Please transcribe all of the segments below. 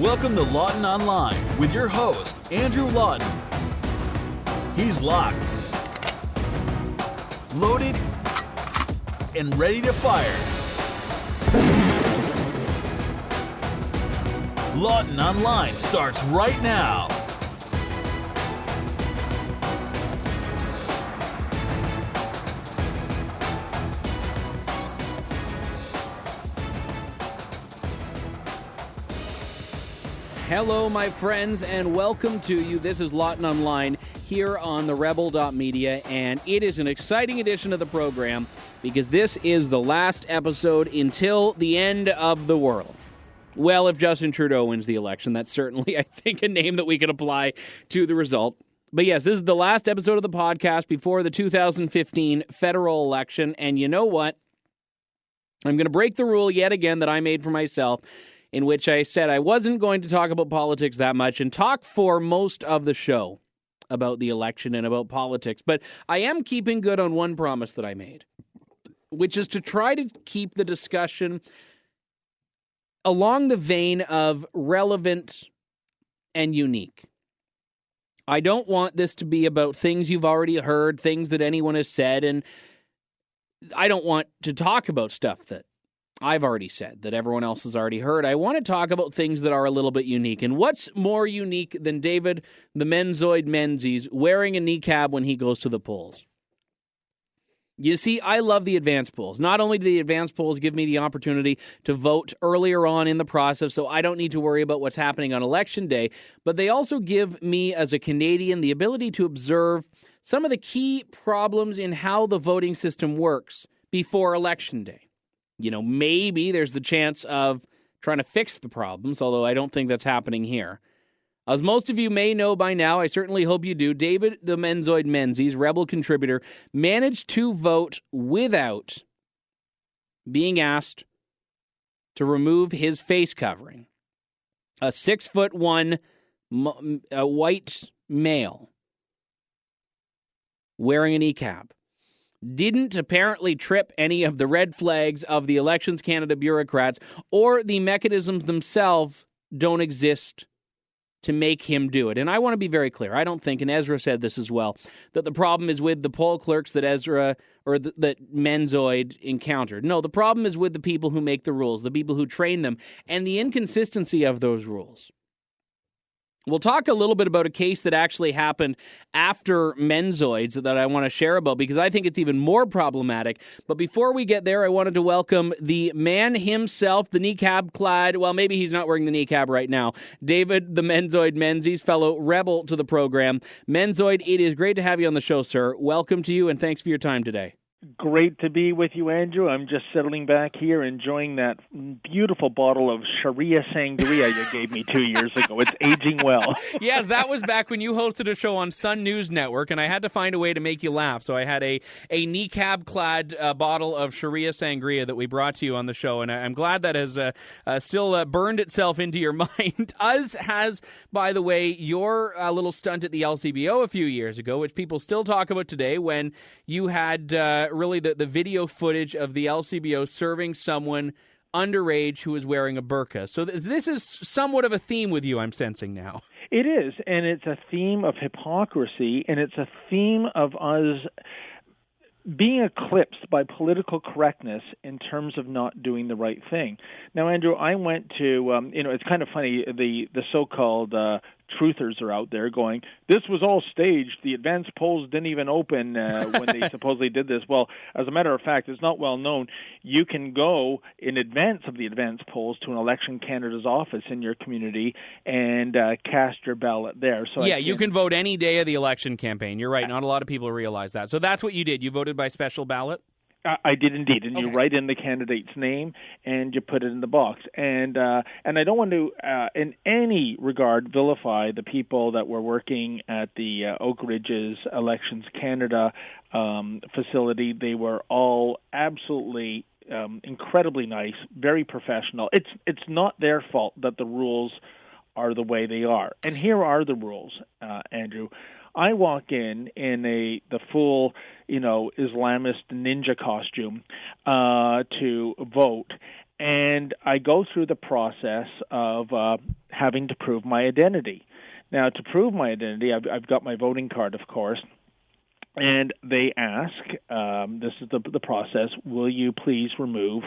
Welcome to Lawton Online with your host, Andrew Lawton. He's locked, loaded, and ready to fire. Lawton Online starts right now. Hello, my friends, and welcome to you. This is Lawton Online here on TheRebel.Media, and it is an exciting edition of the program because this is the last episode until the end of the world. Well, if Justin Trudeau wins the election, that's certainly, I think, a name that we can apply to the result. But yes, this is the last episode of the podcast before the 2015 federal election, and you know what? I'm going to break the rule yet again that I made for myself, in which I said I wasn't going to talk about politics that much and talk for most of the show about the election and about politics. But I am keeping good on one promise that I made, which is to try to keep the discussion along the vein of relevant and unique. I don't want this to be about things you've already heard, things that anyone has said, and I don't want to talk about stuff that I've already said, that everyone else has already heard. I want to talk about things that are a little bit unique. And what's more unique than David the Menzoid Menzies wearing a niqab when he goes to the polls? You see, I love the advance polls. Not only do the advance polls give me the opportunity to vote earlier on in the process, so I don't need to worry about what's happening on Election Day, but they also give me, as a Canadian, the ability to observe some of the key problems in how the voting system works before Election Day. You know, maybe there's the chance of trying to fix the problems, although I don't think that's happening here. As most of you may know by now, I certainly hope you do, David the Menzoid Menzies, Rebel contributor, managed to vote without being asked to remove his face covering. A 6'1" white male wearing a niqab didn't apparently trip any of the red flags of the Elections Canada bureaucrats, or the mechanisms themselves don't exist to make him do it. And I want to be very clear. I don't think, and Ezra said this as well, that the problem is with the poll clerks that Ezra or that Menzoid encountered. No, the problem is with the people who make the rules, the people who train them, and the inconsistency of those rules. We'll talk a little bit about a case that actually happened after Menzoid's that I want to share about because I think it's even more problematic. But before we get there, I wanted to welcome the man himself, the niqab-clad, well, maybe he's not wearing the niqab right now, David the Menzoid Menzies, fellow rebel to the program. Menzoid, it is great to have you on the show, sir. Welcome to you, and thanks for your time today. Great to be with you, Andrew. I'm just settling back here, enjoying that beautiful bottle of Sharia Sangria you gave me 2 years ago. It's aging well. Yes, that was back when you hosted a show on Sun News Network, and I had to find a way to make you laugh. So I had a niqab-clad bottle of Sharia Sangria that we brought to you on the show, and I'm glad that has still burned itself into your mind, as has, by the way, your little stunt at the LCBO a few years ago, which people still talk about today, when you had really the video footage of the LCBO serving someone underage who was wearing a burqa. So this is somewhat of a theme with you, I'm sensing now. It is, and it's a theme of hypocrisy, and it's a theme of us being eclipsed by political correctness in terms of not doing the right thing. Now, Andrew, I went to, it's kind of funny, the so-called truthers are out there going, this was all staged. The advance polls didn't even open when they supposedly did this. Well, as a matter of fact, it's not well known. You can go in advance of the advance polls to an Election Canada's office in your community and cast your ballot there. So yeah, you can vote any day of the election campaign. You're right. Not a lot of people realize that. So that's what you did. You voted by special ballot? I did indeed, and you write in the candidate's name and you put it in the box. And I don't want to, in any regard, vilify the people that were working at the Oak Ridge's Elections Canada facility. They were all absolutely incredibly nice, very professional. It's not their fault that the rules are the way they are. And here are the rules, Andrew. I walk in the full, Islamist ninja costume to vote, and I go through the process of having to prove my identity. Now, to prove my identity, I've got my voting card, of course, and they ask, this is the process, will you please remove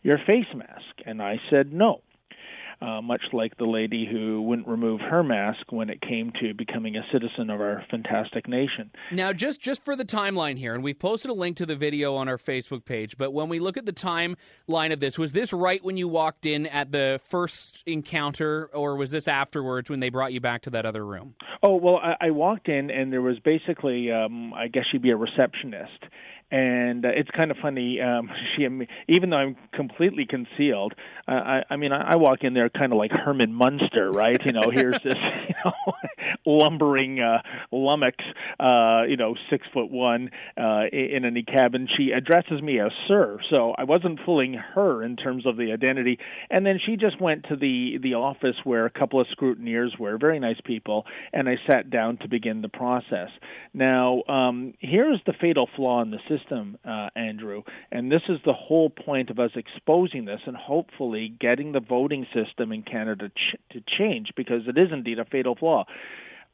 your face mask? And I said no. Much like the lady who wouldn't remove her mask when it came to becoming a citizen of our fantastic nation. Now, just for the timeline here, and we've posted a link to the video on our Facebook page, but when we look at the timeline of this, was this right when you walked in at the first encounter, or was this afterwards when they brought you back to that other room? Oh, well, I walked in, and there was basically, I guess she'd be a receptionist. And it's kind of funny. Even though I'm completely concealed, I walk in there kind of like Herman Munster, right? Here's this, lumbering lummox, 6'1", in a niqab, and she addresses me as sir. So I wasn't fooling her in terms of the identity. And then she just went to the office where a couple of scrutineers were, very nice people, and I sat down to begin the process. Now, here's the fatal flaw in the system, Andrew, and this is the whole point of us exposing this and hopefully getting the voting system in Canada to change, because it is indeed a fatal flaw.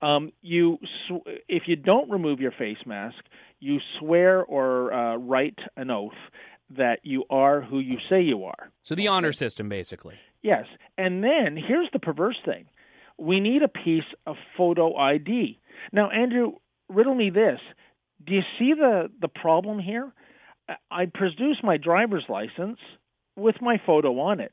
If you don't remove your face mask, you swear or write an oath that you are who you say you are. So the honor system, basically. Yes, and then here's the perverse thing. We need a piece of photo ID. Now, Andrew, riddle me this. Do you see the problem here? I produce my driver's license with my photo on it.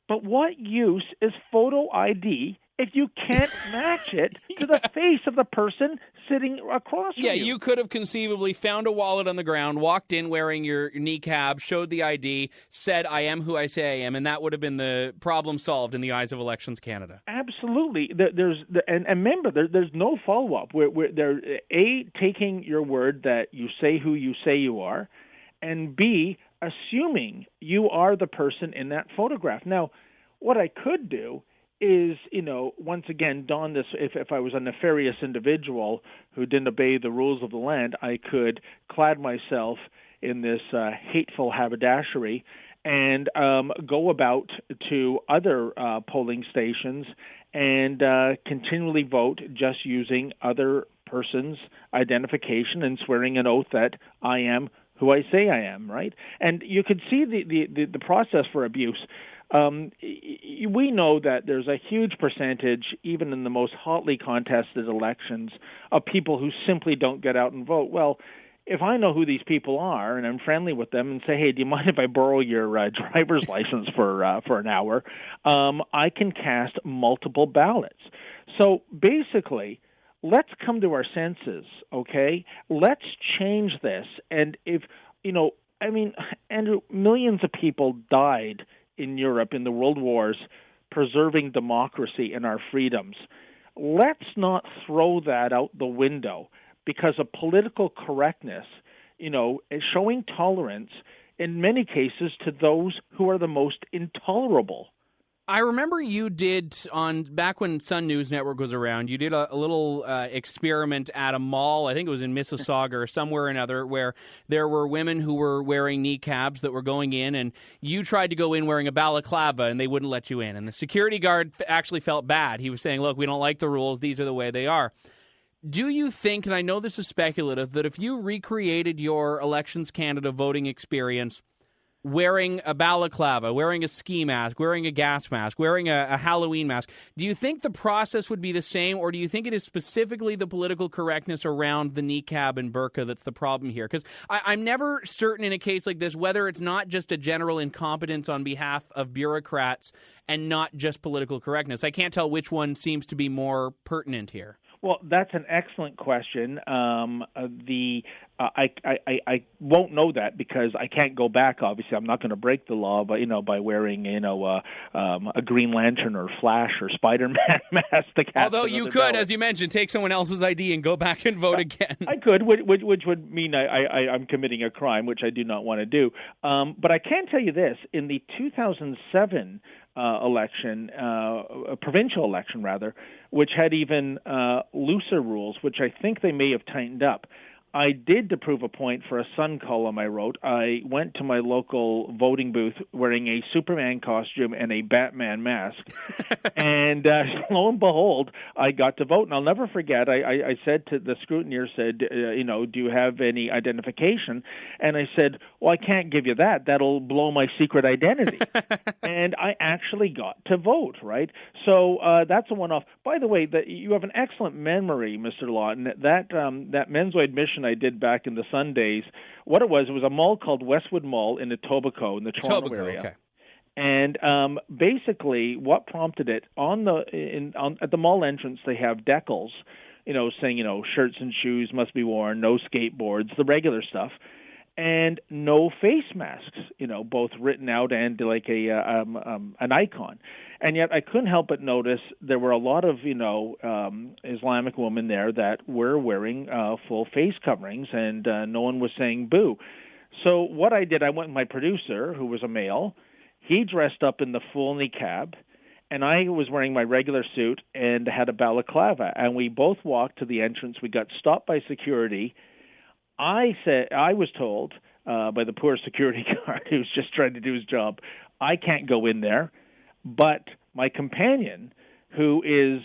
But what use is photo ID if you can't match it to the face of the person sitting across from you? Yeah, you could have conceivably found a wallet on the ground, walked in wearing your niqab, showed the ID, said, I am who I say I am, and that would have been the problem solved in the eyes of Elections Canada. Absolutely. And remember, there's no follow-up. They're, A, taking your word that you say who you say you are, and B, assuming you are the person in that photograph. Now, what I could do is, once again, don this, if I was a nefarious individual who didn't obey the rules of the land, I could clad myself in this hateful haberdashery and go about to other polling stations and continually vote just using other person's identification and swearing an oath that I am who I say I am, right? And you could see the process for abuse. We know that there's a huge percentage, even in the most hotly contested elections, of people who simply don't get out and vote. Well, if I know who these people are and I'm friendly with them and say, hey, do you mind if I borrow your driver's license for an hour, I can cast multiple ballots. So basically, let's come to our senses, okay? Let's change this. And if, Andrew, millions of people died in Europe in the world wars preserving democracy and our freedoms. Let's not throw that out the window because of political correctness, showing tolerance in many cases to those who are the most intolerable. I remember you did, back when Sun News Network was around, you did a little experiment at a mall, I think it was in Mississauga or somewhere or another, where there were women who were wearing niqabs that were going in, and you tried to go in wearing a balaclava, and they wouldn't let you in. And the security guard actually felt bad. He was saying, look, we don't like the rules. These are the way they are. Do you think, and I know this is speculative, that if you recreated your Elections Canada voting experience wearing a balaclava, wearing a ski mask, wearing a gas mask, wearing a Halloween mask, do you think the process would be the same, or do you think it is specifically the political correctness around the niqab and burqa that's the problem here? Because I'm never certain in a case like this whether it's not just a general incompetence on behalf of bureaucrats and not just political correctness. I can't tell which one seems to be more pertinent here. Well, that's an excellent question. I won't know that because I can't go back. Obviously, I'm not going to break the law, but by wearing a Green Lantern or Flash or Spider-Man mask. Although you could, ballot, as you mentioned, take someone else's ID and go back and vote again. I could, which would mean I'm committing a crime, which I do not want to do. But I can tell you this: in the 2007 election, a provincial election rather, which had even looser rules, which I think they may have tightened up. I did, to prove a point for a Sun column I wrote, I went to my local voting booth wearing a Superman costume and a Batman mask. And lo and behold, I got to vote. And I'll never forget, I said to the scrutineer, do you have any identification? And I said, well, I can't give you that. That'll blow my secret identity. And I actually got to vote, right? So that's a one-off. By the way, you have an excellent memory, Mr. Lawton. That Menzoid mission I did back in the Sun days, what it was a mall called Westwood Mall in Etobicoke in the Toronto area. Okay. And basically, what prompted it at the mall entrance, they have decals, saying shirts and shoes must be worn, no skateboards, the regular stuff, and no face masks, both written out and like an icon. And yet, I couldn't help but notice there were a lot of Islamic women there that were wearing full face coverings, and no one was saying boo. So what I did, I went with my producer, who was a male. He dressed up in the full niqab, and I was wearing my regular suit and had a balaclava. And we both walked to the entrance. We got stopped by security. I was told by the poor security guard who was just trying to do his job, I can't go in there. But my companion, who is,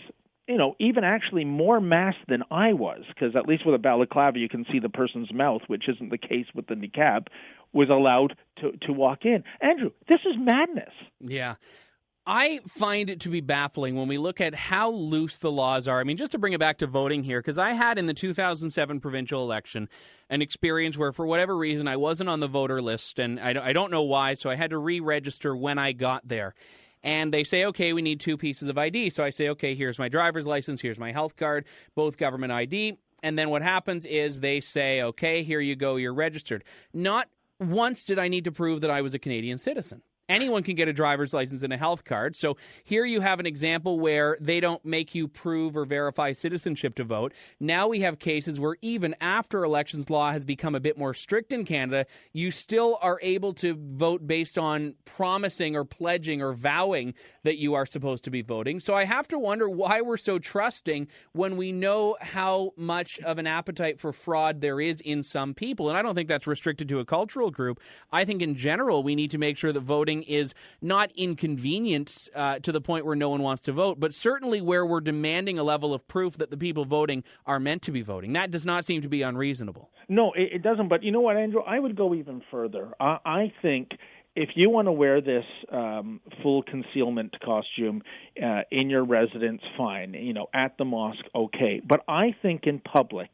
even actually more masked than I was, because at least with a balaclava you can see the person's mouth, which isn't the case with the niqab, was allowed to walk in. Andrew, this is madness. Yeah. I find it to be baffling when we look at how loose the laws are. I mean, just to bring it back to voting here, because I had in the 2007 provincial election an experience where, for whatever reason, I wasn't on the voter list, and I don't know why, so I had to re-register when I got there. And they say, okay, we need 2 pieces of ID. So I say, okay, here's my driver's license, here's my health card, both government ID. And then what happens is they say, okay, here you go, you're registered. Not once did I need to prove that I was a Canadian citizen. Anyone can get a driver's license and a health card. So here you have an example where they don't make you prove or verify citizenship to vote. Now we have cases where even after elections law has become a bit more strict in Canada, you still are able to vote based on promising or pledging or vowing that you are supposed to be voting. So I have to wonder why we're so trusting when we know how much of an appetite for fraud there is in some people. And I don't think that's restricted to a cultural group. I think in general we need to make sure that voting is not inconvenient to the point where no one wants to vote, but certainly where we're demanding a level of proof that the people voting are meant to be voting. That does not seem to be unreasonable. No, it doesn't. But you know what, Andrew? I would go even further. I think if you want to wear this full concealment costume in your residence, fine. At the mosque, okay. But I think in public,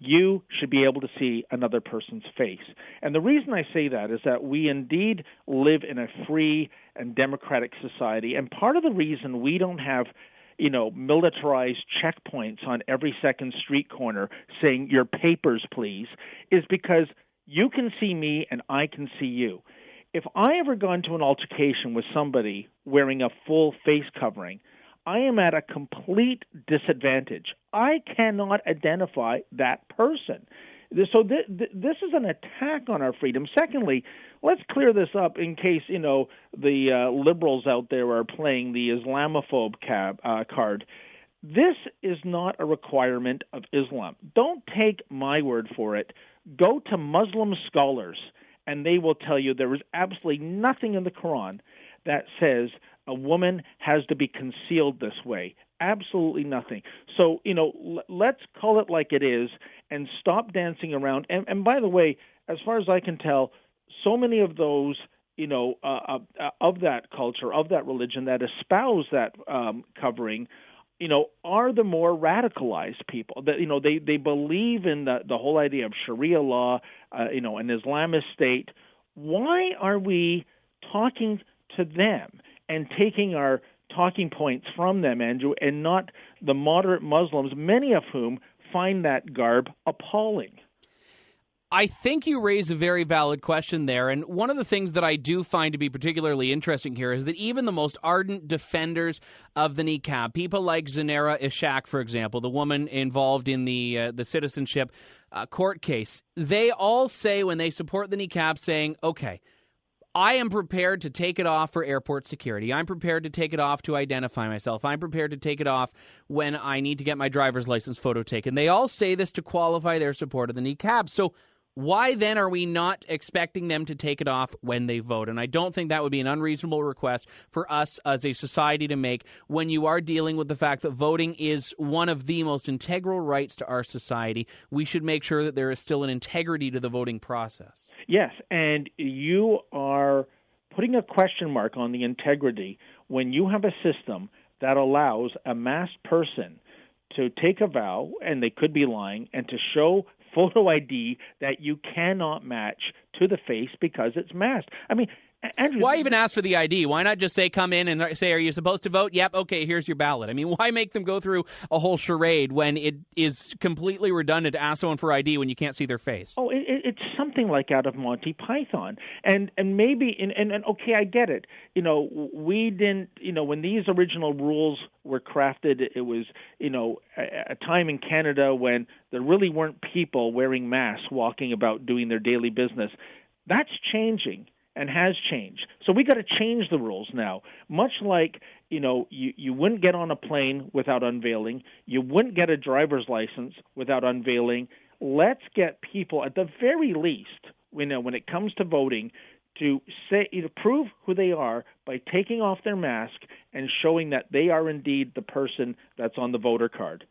you should be able to see another person's face. And the reason I say that is that we indeed live in a free and democratic society. And part of the reason we don't have, militarized checkpoints on every second street corner saying, your papers, please, is because you can see me and I can see you. If I ever got into an altercation with somebody wearing a full face covering, I am at a complete disadvantage. I cannot identify that person. So this is an attack on our freedom. Secondly, let's clear this up in case, the liberals out there are playing the Islamophobe card. This is not a requirement of Islam. Don't take my word for it. Go to Muslim scholars, and they will tell you there is absolutely nothing in the Quran that says a woman has to be concealed this way. Absolutely nothing. So, let's call it like it is and stop dancing around. And by the way, as far as I can tell, so many of those, of that culture, of that religion that espouse that covering, are the more radicalized people. That they believe in the whole idea of Sharia law, an Islamist state. Why are we talking to them and taking our talking points from them, Andrew, and not the moderate Muslims, many of whom find that garb appalling? I think you raise a very valid question there, and one of the things that I do find to be particularly interesting here is that even the most ardent defenders of the niqab, people like Zanera Ishaq, for example, the woman involved in the citizenship court case, they all say when they support the niqab saying, okay, I am prepared to take it off for airport security. I'm prepared to take it off to identify myself. I'm prepared to take it off when I need to get my driver's license photo taken. They all say this to qualify their support of the niqabs. So why then are we not expecting them to take it off when they vote? And I don't think that would be an unreasonable request for us as a society to make when you are dealing with the fact that voting is one of the most integral rights to our society. We should make sure that there is still an integrity to the voting process. Yes, and you are putting a question mark on the integrity when you have a system that allows a masked person to take a vow, and they could be lying, and to show photo ID that you cannot match to the face because it's masked. I mean, Andrew, why even ask for the ID? Why not just say, come in and say, are you supposed to vote? Yep, okay, here's your ballot. I mean, why make them go through a whole charade when it is completely redundant to ask someone for ID when you can't see their face? Oh, it's something like out of Monty Python. And maybe, and okay, I get it. You know, we didn't, you know, when these original rules were crafted, it was, you know, a time in Canada when there really weren't people wearing masks walking about doing their daily business. That's changing. And has changed. So we got to change the rules now. Much like, you know, you wouldn't get on a plane without unveiling. You wouldn't get a driver's license without unveiling. Let's get people, at the very least, when it comes to voting, to prove who they are by taking off their mask and showing that they are indeed the person that's on the voter card.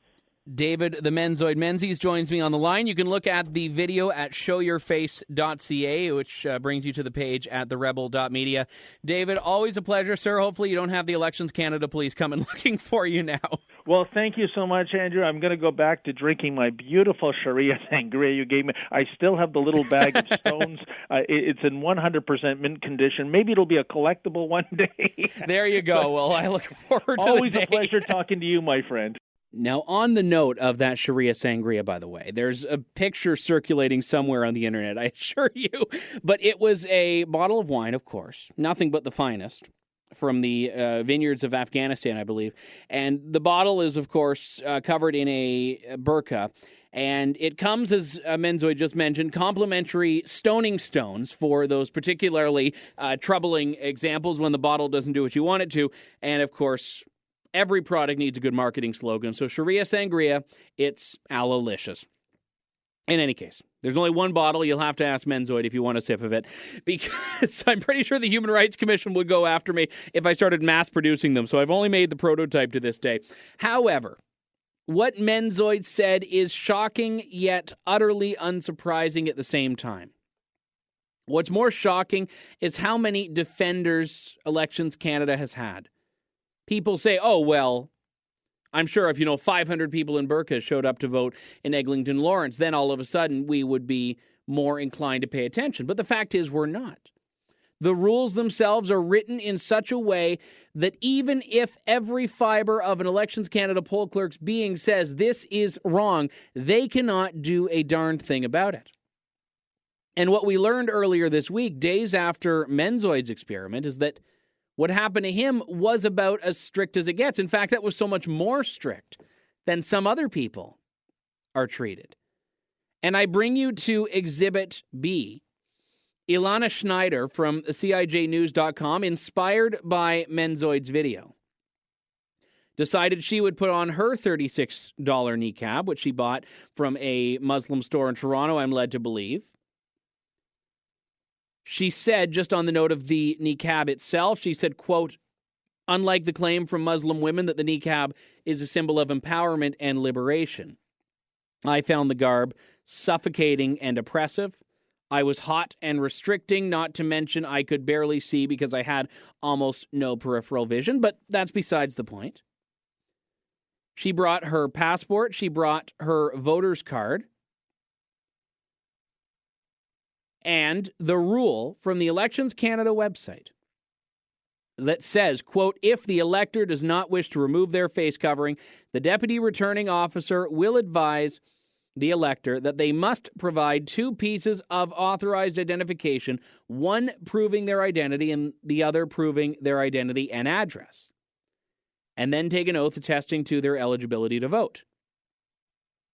David, the Menzoid Menzies, joins me on the line. You can look at the video at showyourface.ca, which brings you to the page at TheRebel.Media. David, always a pleasure, sir. Hopefully you don't have the Elections Canada police coming looking for you now. Well, thank you so much, Andrew. I'm going to go back to drinking my beautiful Sharia sangria you gave me. I still have the little bag of stones. It's in 100% mint condition. Maybe it'll be a collectible one day. There you go. Well, I look forward to the day. Always a pleasure talking to you, my friend. Now, on the note of that Sharia sangria, by the way, there's a picture circulating somewhere on the internet, I assure you. But it was a bottle of wine, of course, nothing but the finest, from the vineyards of Afghanistan, I believe. And the bottle is, of course, covered in a burqa. And it comes, as Menzoid just mentioned, complimentary stoning stones for those particularly troubling examples when the bottle doesn't do what you want it to. And, of course, every product needs a good marketing slogan. So Sharia Sangria, it's Allalicious. In any case, there's only one bottle. You'll have to ask Menzoid if you want a sip of it, because I'm pretty sure the Human Rights Commission would go after me if I started mass producing them. So I've only made the prototype to this day. However, what Menzoid said is shocking yet utterly unsurprising at the same time. What's more shocking is how many defenders Elections Canada has had. People say, oh, well, I'm sure if, 500 people in burqas showed up to vote in Eglinton Lawrence, then all of a sudden we would be more inclined to pay attention. But the fact is we're not. The rules themselves are written in such a way that even if every fiber of an Elections Canada poll clerk's being says this is wrong, they cannot do a darned thing about it. And what we learned earlier this week, days after Menzoid's experiment, is that what happened to him was about as strict as it gets. In fact, that was so much more strict than some other people are treated. And I bring you to Exhibit B. Ilana Schneider from CIJnews.com, inspired by Menzoid's video, decided she would put on her $36 niqab, which she bought from a Muslim store in Toronto, I'm led to believe. She said, just on the note of the niqab itself, she said, quote, unlike the claim from Muslim women that the niqab is a symbol of empowerment and liberation, I found the garb suffocating and oppressive. I was hot and restricting, not to mention I could barely see because I had almost no peripheral vision, but that's besides the point. She brought her passport. She brought her voter's card. And the rule from the Elections Canada website that says, quote, if the elector does not wish to remove their face covering, the deputy returning officer will advise the elector that they must provide two pieces of authorized identification, one proving their identity and the other proving their identity and address, and then take an oath attesting to their eligibility to vote.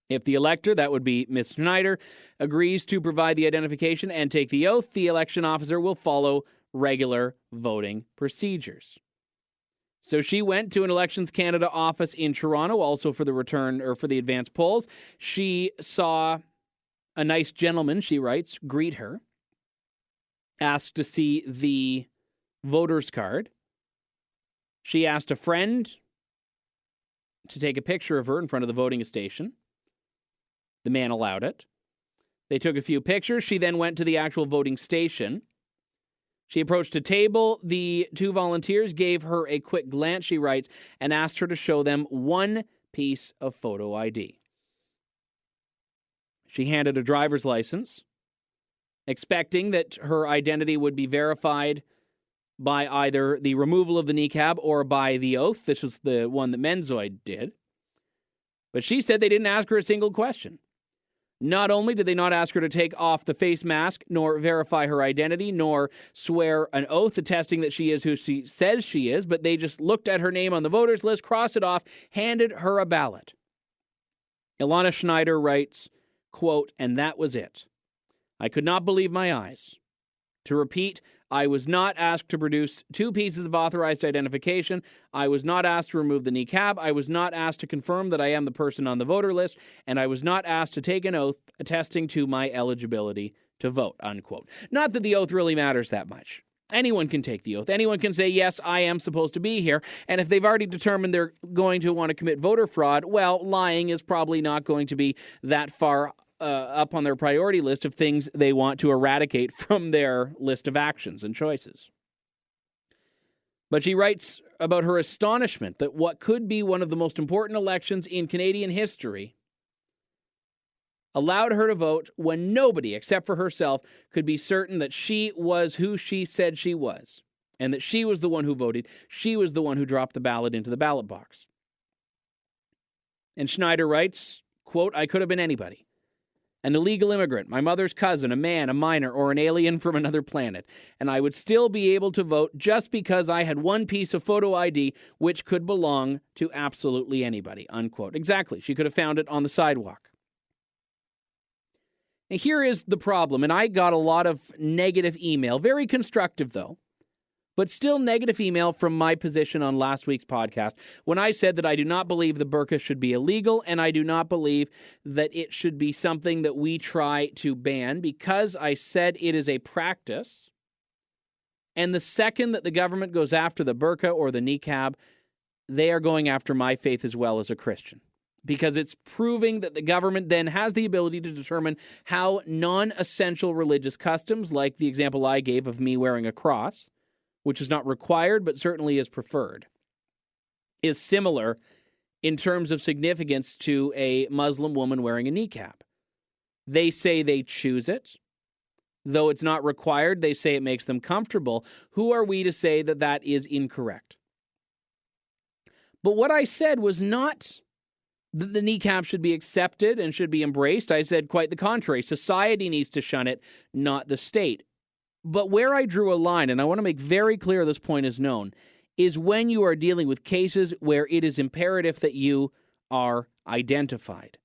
If the elector, that would be Ms. Schneider, agrees to provide the identification and take the oath, the election officer will follow regular voting procedures. So she went to an Elections Canada office in Toronto, also for the advance polls. She saw a nice gentleman, she writes, greet her, asked to see the voter's card. She asked a friend to take a picture of her in front of the voting station. The man allowed it. They took a few pictures. She then went to the actual voting station. She approached a table. The two volunteers gave her a quick glance, she writes, and asked her to show them one piece of photo ID. She handed a driver's license, expecting that her identity would be verified by either the removal of the niqab or by the oath. This was the one that Menzoid did. But she said they didn't ask her a single question. Not only did they not ask her to take off the face mask, nor verify her identity, nor swear an oath attesting that she is who she says she is, but they just looked at her name on the voters list, crossed it off, handed her a ballot. Ilana Schneider writes, quote, "And that was it. I could not believe my eyes. To repeat, I was not asked to produce two pieces of authorized identification. I was not asked to remove the niqab. I was not asked to confirm that I am the person on the voter list. And I was not asked to take an oath attesting to my eligibility to vote," unquote. Not that the oath really matters that much. Anyone can take the oath. Anyone can say, yes, I am supposed to be here. And if they've already determined they're going to want to commit voter fraud, well, lying is probably not going to be that far up on their priority list of things they want to eradicate from their list of actions and choices. But she writes about her astonishment that what could be one of the most important elections in Canadian history allowed her to vote when nobody, except for herself, could be certain that she was who she said she was, and that she was the one who voted. She was the one who dropped the ballot into the ballot box. And Schneider writes, quote, "I could have been anybody. An illegal immigrant, my mother's cousin, a man, a minor, or an alien from another planet. And I would still be able to vote just because I had one piece of photo ID which could belong to absolutely anybody," unquote. Exactly. She could have found it on the sidewalk. And here is the problem, and I got a lot of negative email, very constructive though, but still negative email from my position on last week's podcast when I said that I do not believe the burqa should be illegal, and I do not believe that it should be something that we try to ban, because I said it is a practice, and the second that the government goes after the burqa or the niqab, they are going after my faith as well as a Christian, because it's proving that the government then has the ability to determine how non-essential religious customs, like the example I gave of me wearing a cross, which is not required but certainly is preferred, is similar in terms of significance to a Muslim woman wearing a niqab. They say they choose it. Though it's not required, they say it makes them comfortable. Who are we to say that that is incorrect? But what I said was not that the niqab should be accepted and should be embraced. I said quite the contrary. Society needs to shun it, not the state. But where I drew a line, and I want to make very clear this point is known, is when you are dealing with cases where it is imperative that you are identified.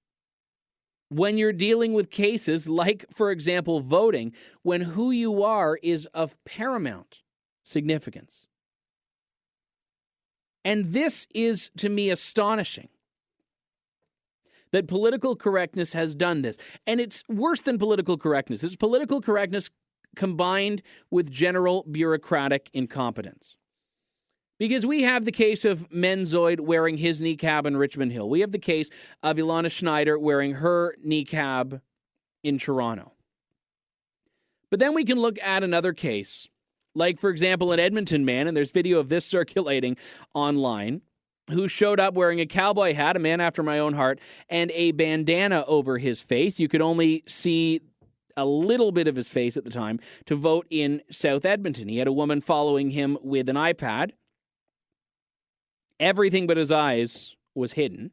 When you're dealing with cases like, for example, voting, when who you are is of paramount significance. And this is, to me, astonishing, that political correctness has done this. And it's worse than political correctness. It's political correctness combined with general bureaucratic incompetence. Because we have the case of Menzoid wearing his niqab in Richmond Hill. We have the case of Ilana Schneider wearing her niqab in Toronto. But then we can look at another case, like, for example, an Edmonton man, and there's video of this circulating online, who showed up wearing a cowboy hat, a man after my own heart, and a bandana over his face. You could only see a little bit of his face at the time, to vote in South Edmonton. He had a woman following him with an iPad. Everything but his eyes was hidden.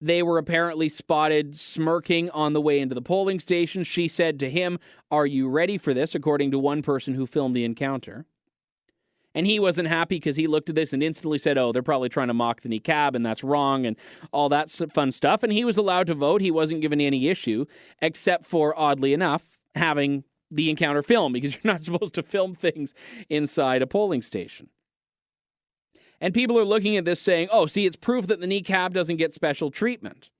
They were apparently spotted smirking on the way into the polling station. She said to him, "Are you ready for this?" according to one person who filmed the encounter. And he wasn't happy because he looked at this and instantly said, oh, they're probably trying to mock the niqab and that's wrong and all that fun stuff. And he was allowed to vote. He wasn't given any issue, except for, oddly enough, having the encounter film, because you're not supposed to film things inside a polling station. And people are looking at this saying, oh, see, it's proof that the niqab doesn't get special treatment.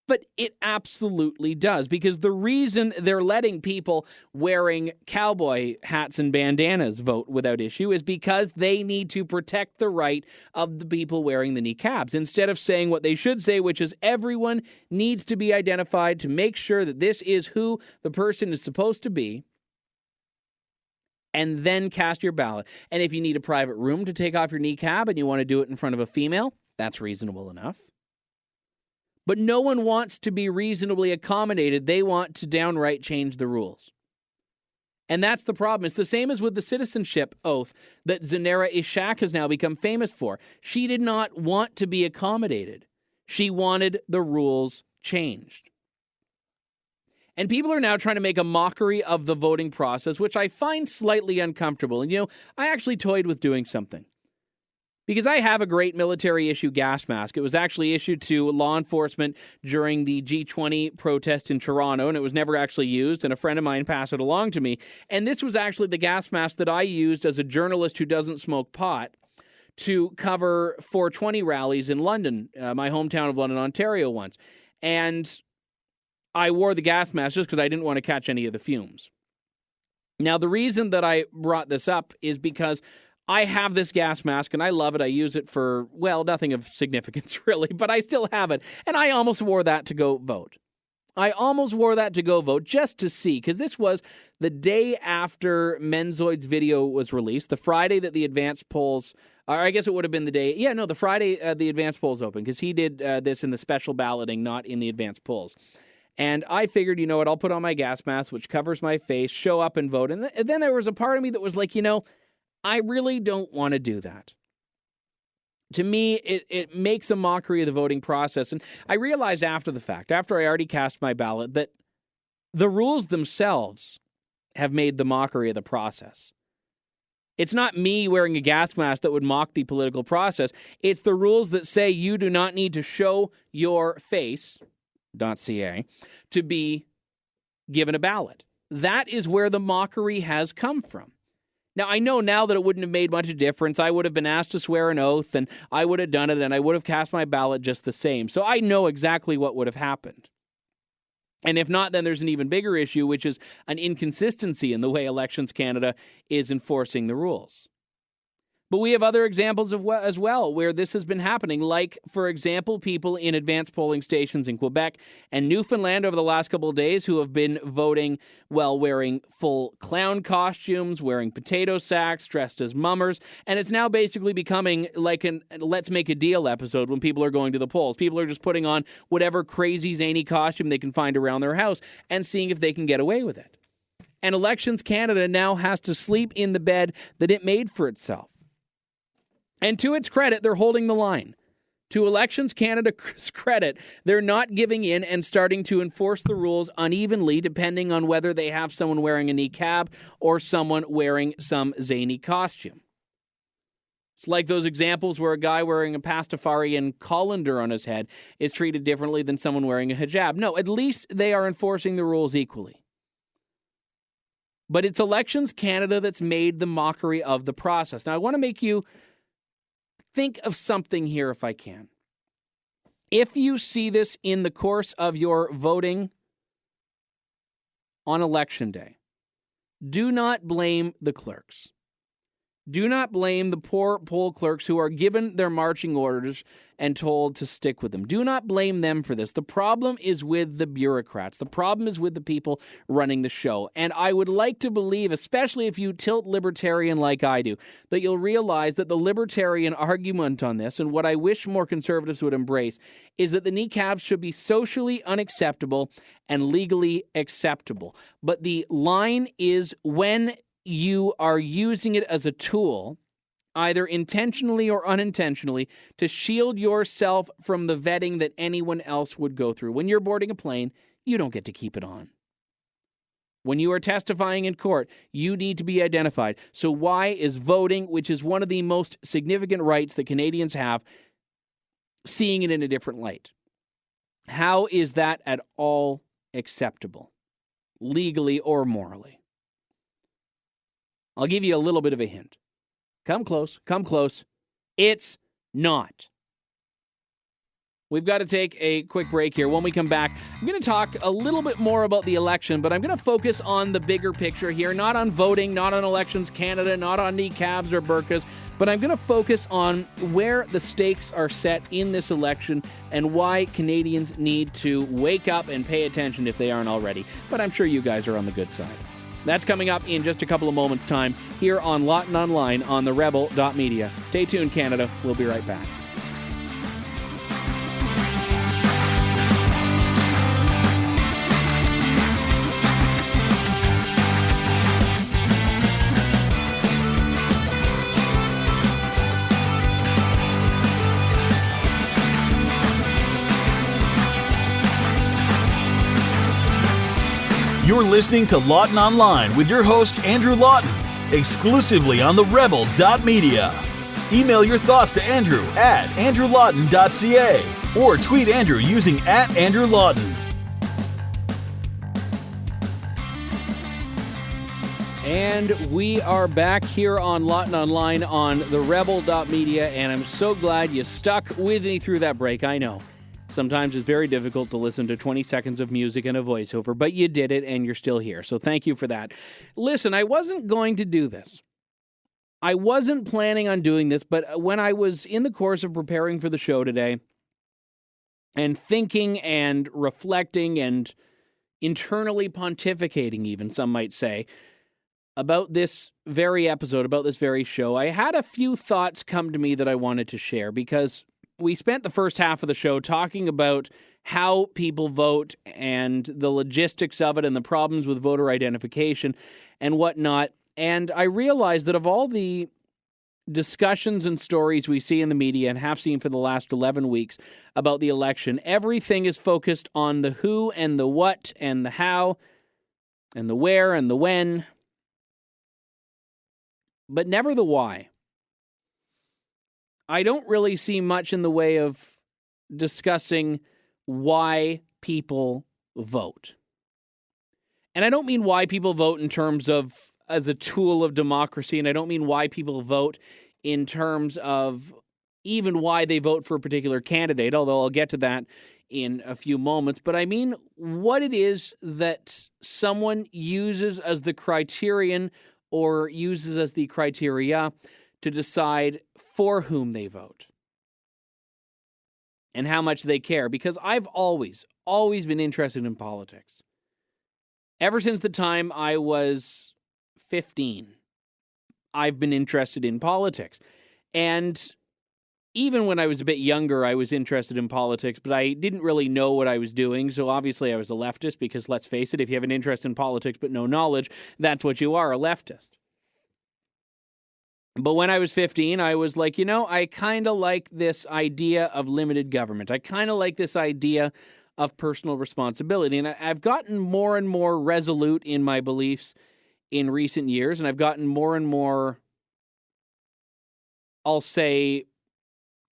But it absolutely does, because the reason they're letting people wearing cowboy hats and bandanas vote without issue is because they need to protect the right of the people wearing the niqabs, instead of saying what they should say, which is everyone needs to be identified to make sure that this is who the person is supposed to be, and then cast your ballot. And if you need a private room to take off your niqab and you want to do it in front of a female, that's reasonable enough. But no one wants to be reasonably accommodated. They want to downright change the rules. And that's the problem. It's the same as with the citizenship oath that Zanera Ishak has now become famous for. She did not want to be accommodated. She wanted the rules changed. And people are now trying to make a mockery of the voting process, which I find slightly uncomfortable. And, I actually toyed with doing something. Because I have a great military-issue gas mask. It was actually issued to law enforcement during the G20 protest in Toronto, and it was never actually used, and a friend of mine passed it along to me. And this was actually the gas mask that I used as a journalist who doesn't smoke pot to cover 420 rallies in London, my hometown of London, Ontario once. And I wore the gas mask just because I didn't want to catch any of the fumes. Now, the reason that I brought this up is because I have this gas mask, and I love it. I use it for, nothing of significance, really, but I still have it. And I almost wore that to go vote. Just to see, because this was the day after Menzoid's video was released, the Friday that the advance polls, or I guess it would have been the Friday the advance polls opened, because he did this in the special balloting, not in the advance polls. And I figured, I'll put on my gas mask, which covers my face, show up and vote. And then there was a part of me that was like, I really don't want to do that. To me, it makes a mockery of the voting process. And I realized after the fact, after I already cast my ballot, that the rules themselves have made the mockery of the process. It's not me wearing a gas mask that would mock the political process. It's the rules that say you do not need to show your face.ca to be given a ballot. That is where the mockery has come from. Now, I know now that it wouldn't have made much of a difference. I would have been asked to swear an oath, and I would have done it, and I would have cast my ballot just the same. So I know exactly what would have happened. And if not, then there's an even bigger issue, which is an inconsistency in the way Elections Canada is enforcing the rules. But we have other examples as well where this has been happening, like, for example, people in advanced polling stations in Quebec and Newfoundland over the last couple of days who have been voting while wearing full clown costumes, wearing potato sacks, dressed as mummers, and it's now basically becoming like an Let's Make a Deal episode when people are going to the polls. People are just putting on whatever crazy zany costume they can find around their house and seeing if they can get away with it. And Elections Canada now has to sleep in the bed that it made for itself. And to its credit, they're holding the line. To Elections Canada's credit, they're not giving in and starting to enforce the rules unevenly depending on whether they have someone wearing a niqab or someone wearing some zany costume. It's like those examples where a guy wearing a Pastafarian colander on his head is treated differently than someone wearing a hijab. No, at least they are enforcing the rules equally. But it's Elections Canada that's made the mockery of the process. Now, I want to make you think of something here if I can. If you see this in the course of your voting on Election Day, do not blame the clerks. Do not blame the poor poll clerks who are given their marching orders and told to stick with them. Do not blame them for this. The problem is with the bureaucrats. The problem is with the people running the show. And I would like to believe, especially if you tilt libertarian like I do, that you'll realize that the libertarian argument on this, and what I wish more conservatives would embrace, is that the niqabs should be socially unacceptable and legally acceptable. But the line is when you are using it as a tool, either intentionally or unintentionally, to shield yourself from the vetting that anyone else would go through. When you're boarding a plane, you don't get to keep it on. When you are testifying in court, you need to be identified. So why is voting, which is one of the most significant rights that Canadians have, seeing it in a different light? How is that at all acceptable? legally or morally. I'll give you a little bit of a hint. Come close, come close. It's not. We've got to take a quick break here. When we come back, I'm going to talk a little bit more about the election, but I'm going to focus on the bigger picture here, not on voting, not on Elections Canada, not on niqabs or burqas, but I'm going to focus on where the stakes are set in this election and why Canadians need to wake up and pay attention if they aren't already. But I'm sure you guys are on the good side. That's coming up in just a couple of moments' time here on Lawton Online on TheRebel.Media. Stay tuned, Canada. We'll be right back. You're listening to Lawton Online with your host, Andrew Lawton, exclusively on TheRebel.Media. Email your thoughts to Andrew at andrewlawton.ca or tweet Andrew using @AndrewLawton. And we are back here on Lawton Online on TheRebel.Media, and I'm so glad you stuck with me through that break. I know. Sometimes it's very difficult to listen to 20 seconds of music and a voiceover, but you did it and you're still here. So thank you for that. Listen, I wasn't going to do this. I wasn't planning on doing this, but when I was in the course of preparing for the show today and thinking and reflecting and internally pontificating, even some might say, about this very episode, about this very show, I had a few thoughts come to me that I wanted to share because we spent the first half of the show talking about how people vote and the logistics of it and the problems with voter identification and whatnot. And I realized that of all the discussions and stories we see in the media and have seen for the last 11 weeks about the election, everything is focused on the who and the what and the how and the where and the when, but never the why. I don't really see much in the way of discussing why people vote. And I don't mean why people vote in terms of as a tool of democracy, and I don't mean why people vote in terms of even why they vote for a particular candidate, although I'll get to that in a few moments. But I mean what it is that someone uses as the criterion or uses as the criteria to decide for whom they vote and how much they care. Because I've always been interested in politics. Ever since the time I was 15, I've been interested in politics. And even when I was a bit younger, I was interested in politics, but I didn't really know what I was doing. So obviously I was a leftist because, let's face it, if you have an interest in politics but no knowledge, that's what you are, a leftist. But when I was 15, I was like, I kind of like this idea of limited government. I kind of like this idea of personal responsibility. And I've gotten more and more resolute in my beliefs in recent years, and I've gotten more and more, I'll say,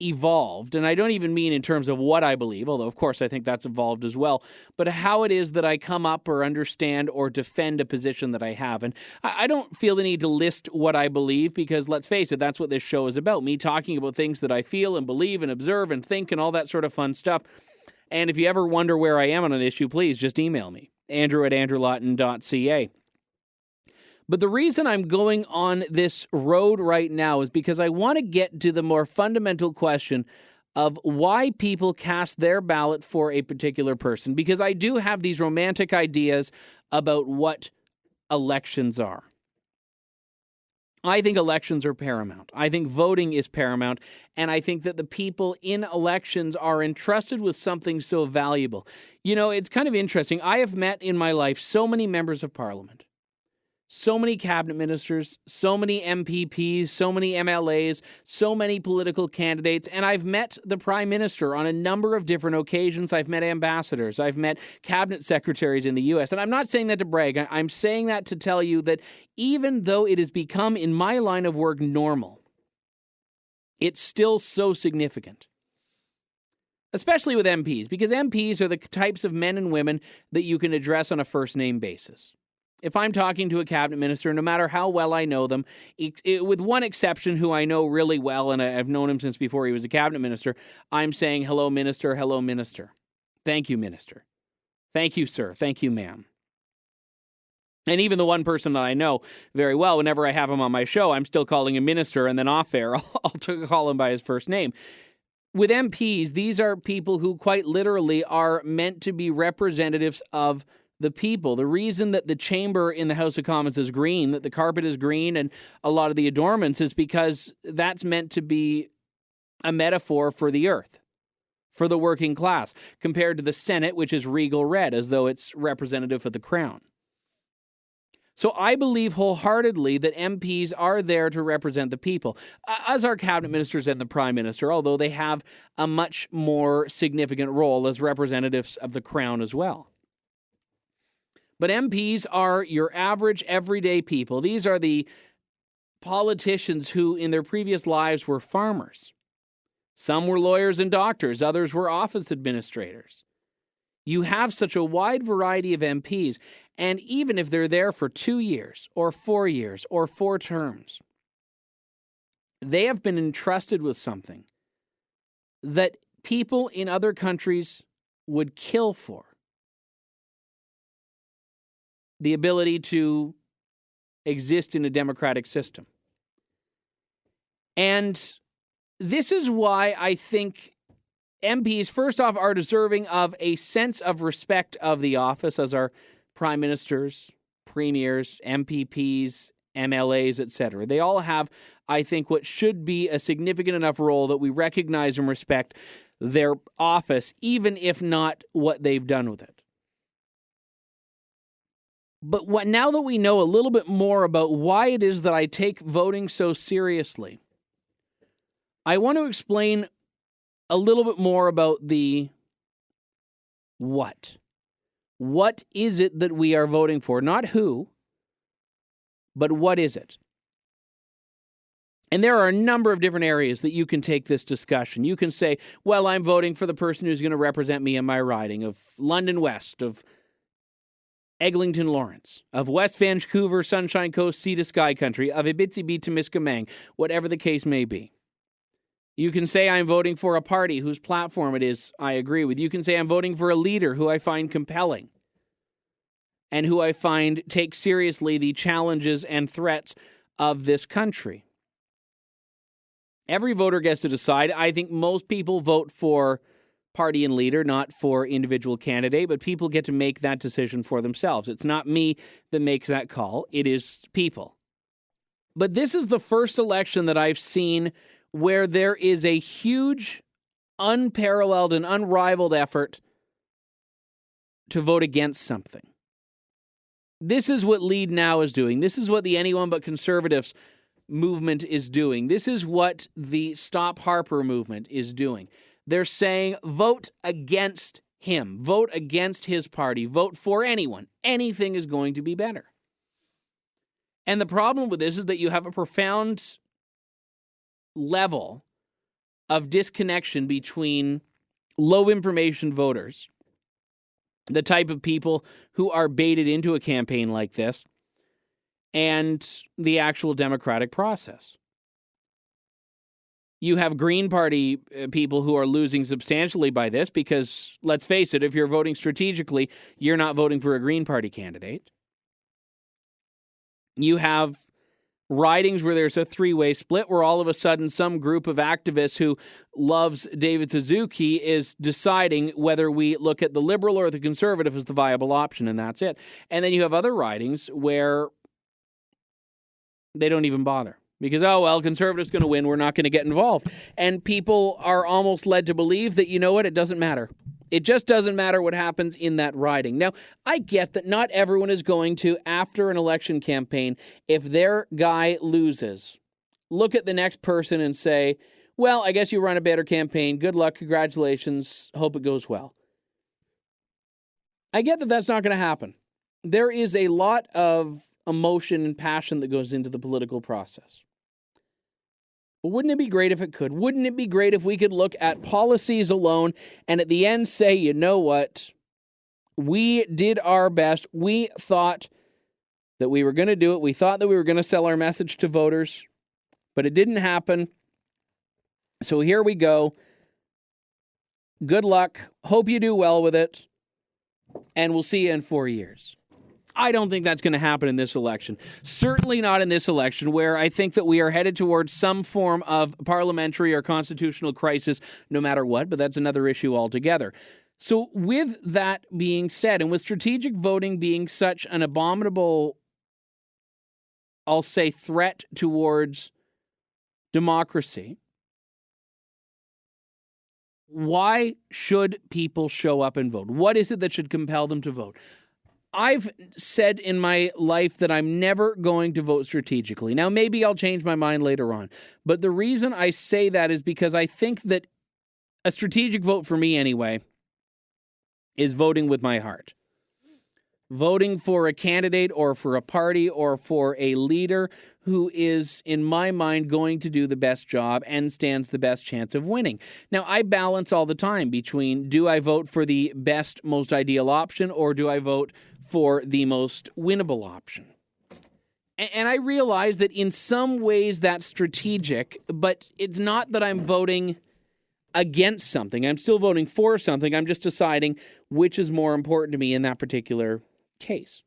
evolved. And I don't even mean in terms of what I believe, although of course I think that's evolved as well, but how it is that I come up or understand or defend a position that I have. And I don't feel the need to list what I believe because, let's face it, that's what this show is about, me talking about things that I feel and believe and observe and think and all that sort of fun stuff. And if you ever wonder where I am on an issue, please just email me, andrew@andrewlawton.ca. But the reason I'm going on this road right now is because I want to get to the more fundamental question of why people cast their ballot for a particular person. Because I do have these romantic ideas about what elections are. I think elections are paramount. I think voting is paramount. And I think that the people in elections are entrusted with something so valuable. It's kind of interesting. I have met in my life so many members of parliament. So many cabinet ministers, so many MPPs, so many MLAs, so many political candidates, and I've met the Prime Minister on a number of different occasions. I've met ambassadors, I've met cabinet secretaries in the U.S., and I'm not saying that to brag. I'm saying that to tell you that even though it has become, in my line of work, normal, it's still so significant. especially with MPs, because MPs are the types of men and women that you can address on a first-name basis. If I'm talking to a cabinet minister, no matter how well I know them, with one exception who I know really well, and I've known him since before he was a cabinet minister, I'm saying, hello, minister, hello, minister. Thank you, minister. Thank you, sir. Thank you, ma'am. And even the one person that I know very well, whenever I have him on my show, I'm still calling him minister, and then off air, I'll call him by his first name. With MPs, these are people who quite literally are meant to be representatives of the people. The reason that the chamber in the House of Commons is green, that the carpet is green and a lot of the adornments, is because that's meant to be a metaphor for the earth, for the working class, compared to the Senate, which is regal red, as though it's representative of the crown. So I believe wholeheartedly that MPs are there to represent the people, as are cabinet ministers and the prime minister, although they have a much more significant role as representatives of the crown as well. But MPs are your average, everyday people. These are the politicians who, in their previous lives, were farmers. Some were lawyers and doctors. Others were office administrators. You have such a wide variety of MPs, and even if they're there for 2 years or 4 years or 4 terms, they have been entrusted with something that people in other countries would kill for. The ability to exist in a democratic system. And this is why I think MPs, first off, are deserving of a sense of respect of the office, as are prime ministers, premiers, MPPs, MLAs, etc. They all have, I think, what should be a significant enough role that we recognize and respect their office, even if not what they've done with it. But now that we know a little bit more about why it is that I take voting so seriously, I want to explain a little bit more about the what. What is it that we are voting for? Not who, but what is it? And there are a number of different areas that you can take this discussion. You can say, well, I'm voting for the person who's going to represent me in my riding of London West, of Eglinton Lawrence, of West Vancouver, Sunshine Coast, Sea to Sky Country, of Abitibi-Temiskaming, whatever the case may be. You can say I'm voting for a party whose platform it is I agree with. You can say I'm voting for a leader who I find compelling and who I find takes seriously the challenges and threats of this country. Every voter gets to decide. I think most people vote for party and leader, not for individual candidate, but people get to make that decision for themselves. It's not me that makes that call. It is people. But this is the first election that I've seen where there is a huge, unparalleled and unrivaled effort to vote against something. This is what Lead Now is doing. This is what the Anyone But Conservatives movement is doing. This is what the Stop Harper movement is doing. They're saying, vote against him. Vote against his party. Vote for anyone. Anything is going to be better. And the problem with this is that you have a profound level of disconnection between low information voters, the type of people who are baited into a campaign like this, and the actual democratic process. You have Green Party people who are losing substantially by this because, let's face it, if you're voting strategically, you're not voting for a Green Party candidate. You have ridings where there's a three-way split where all of a sudden some group of activists who loves David Suzuki is deciding whether we look at the Liberal or the Conservative as the viable option, and that's it. And then you have other ridings where they don't even bother. Because, oh, well, Conservatives going to win, we're not going to get involved. And people are almost led to believe that, you know what, it doesn't matter. It just doesn't matter what happens in that riding. Now, I get that not everyone is going to, after an election campaign, if their guy loses, look at the next person and say, well, I guess you run a better campaign. Good luck. Congratulations. Hope it goes well. I get that that's not going to happen. There is a lot of emotion and passion that goes into the political process. But wouldn't it be great if it could? Wouldn't it be great if we could look at policies alone and at the end say, you know what? We did our best. We thought that we were going to do it. We thought that we were going to sell our message to voters, but it didn't happen. So here we go. Good luck. Hope you do well with it. And we'll see you in 4 years. I don't think that's going to happen in this election. Certainly not in this election, where I think that we are headed towards some form of parliamentary or constitutional crisis, no matter what, but that's another issue altogether. So with that being said, and with strategic voting being such an abominable, I'll say, threat towards democracy, why should people show up and vote? What is it that should compel them to vote? I've said in my life that I'm never going to vote strategically. Now, maybe I'll change my mind later on. But the reason I say that is because I think that a strategic vote, for me anyway, is voting with my heart. Voting for a candidate or for a party or for a leader who is, in my mind, going to do the best job and stands the best chance of winning. Now, I balance all the time between, do I vote for the best, most ideal option, or do I vote for the most winnable option? And I realize that in some ways that's strategic, but it's not that I'm voting against something. I'm still voting for something. I'm just deciding which is more important to me in that particular case.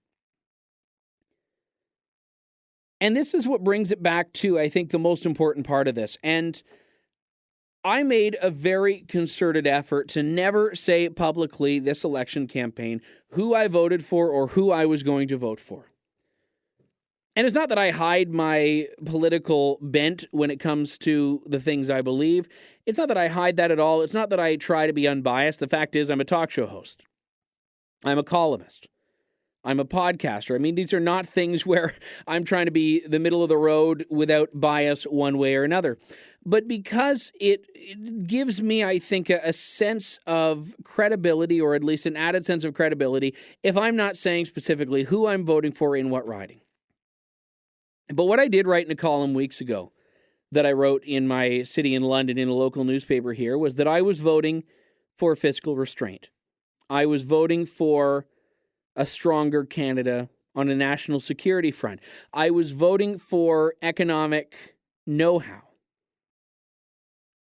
And this is what brings it back to, I think, the most important part of this. And I made a very concerted effort to never say publicly this election campaign who I voted for or who I was going to vote for. And it's not that I hide my political bent when it comes to the things I believe. It's not that I hide that at all. It's not that I try to be unbiased. The fact is, I'm a talk show host. I'm a columnist. I'm a podcaster. I mean, these are not things where I'm trying to be the middle of the road without bias one way or another. But because it gives me, I think, a sense of credibility, or at least an added sense of credibility, if I'm not saying specifically who I'm voting for in what riding. But what I did write in a column weeks ago that I wrote in my city in London in a local newspaper here was that I was voting for fiscal restraint. I was voting for a stronger Canada on a national security front. I was voting for economic know-how.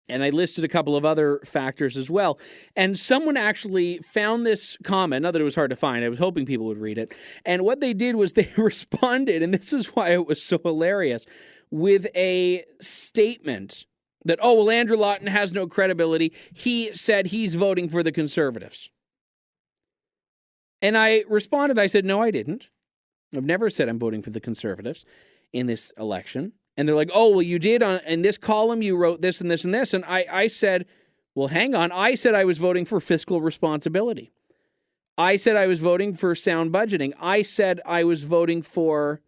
And I listed a couple of other factors as well. And someone actually found this comment, not that it was hard to find, I was hoping people would read it. And what they did was they responded, and this is why it was so hilarious, with a statement that, oh, well, Andrew Lawton has no credibility. He said he's voting for the Conservatives. And I responded, I said, no, I didn't. I've never said I'm voting for the Conservatives in this election. And they're like, oh, well, you did in this column, you wrote this and this and this. And I said, well, hang on. I said I was voting for fiscal responsibility. I said I was voting for sound budgeting. I said I was voting for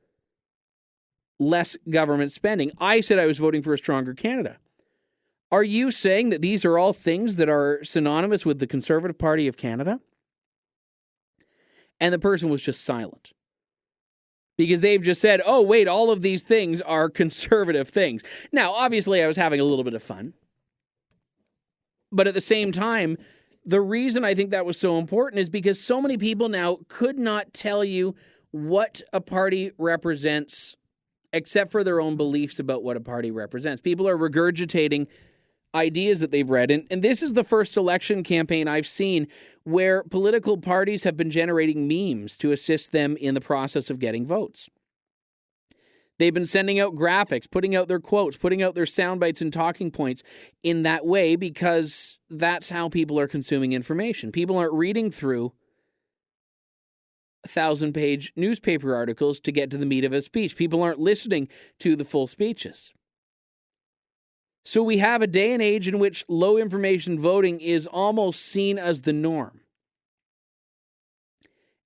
less government spending. I said I was voting for a stronger Canada. Are you saying that these are all things that are synonymous with the Conservative Party of Canada? And the person was just silent. Because they've just said, oh, wait, all of these things are conservative things. Now, obviously, I was having a little bit of fun. But at the same time, the reason I think that was so important is because so many people now could not tell you what a party represents except for their own beliefs about what a party represents. People are regurgitating ideas that they've read. And this is the first election campaign I've seen where political parties have been generating memes to assist them in the process of getting votes. They've been sending out graphics, putting out their quotes, putting out their sound bites and talking points in that way because that's how people are consuming information. People aren't reading through 1,000-page newspaper articles to get to the meat of a speech. People aren't listening to the full speeches. So we have a day and age in which low information voting is almost seen as the norm.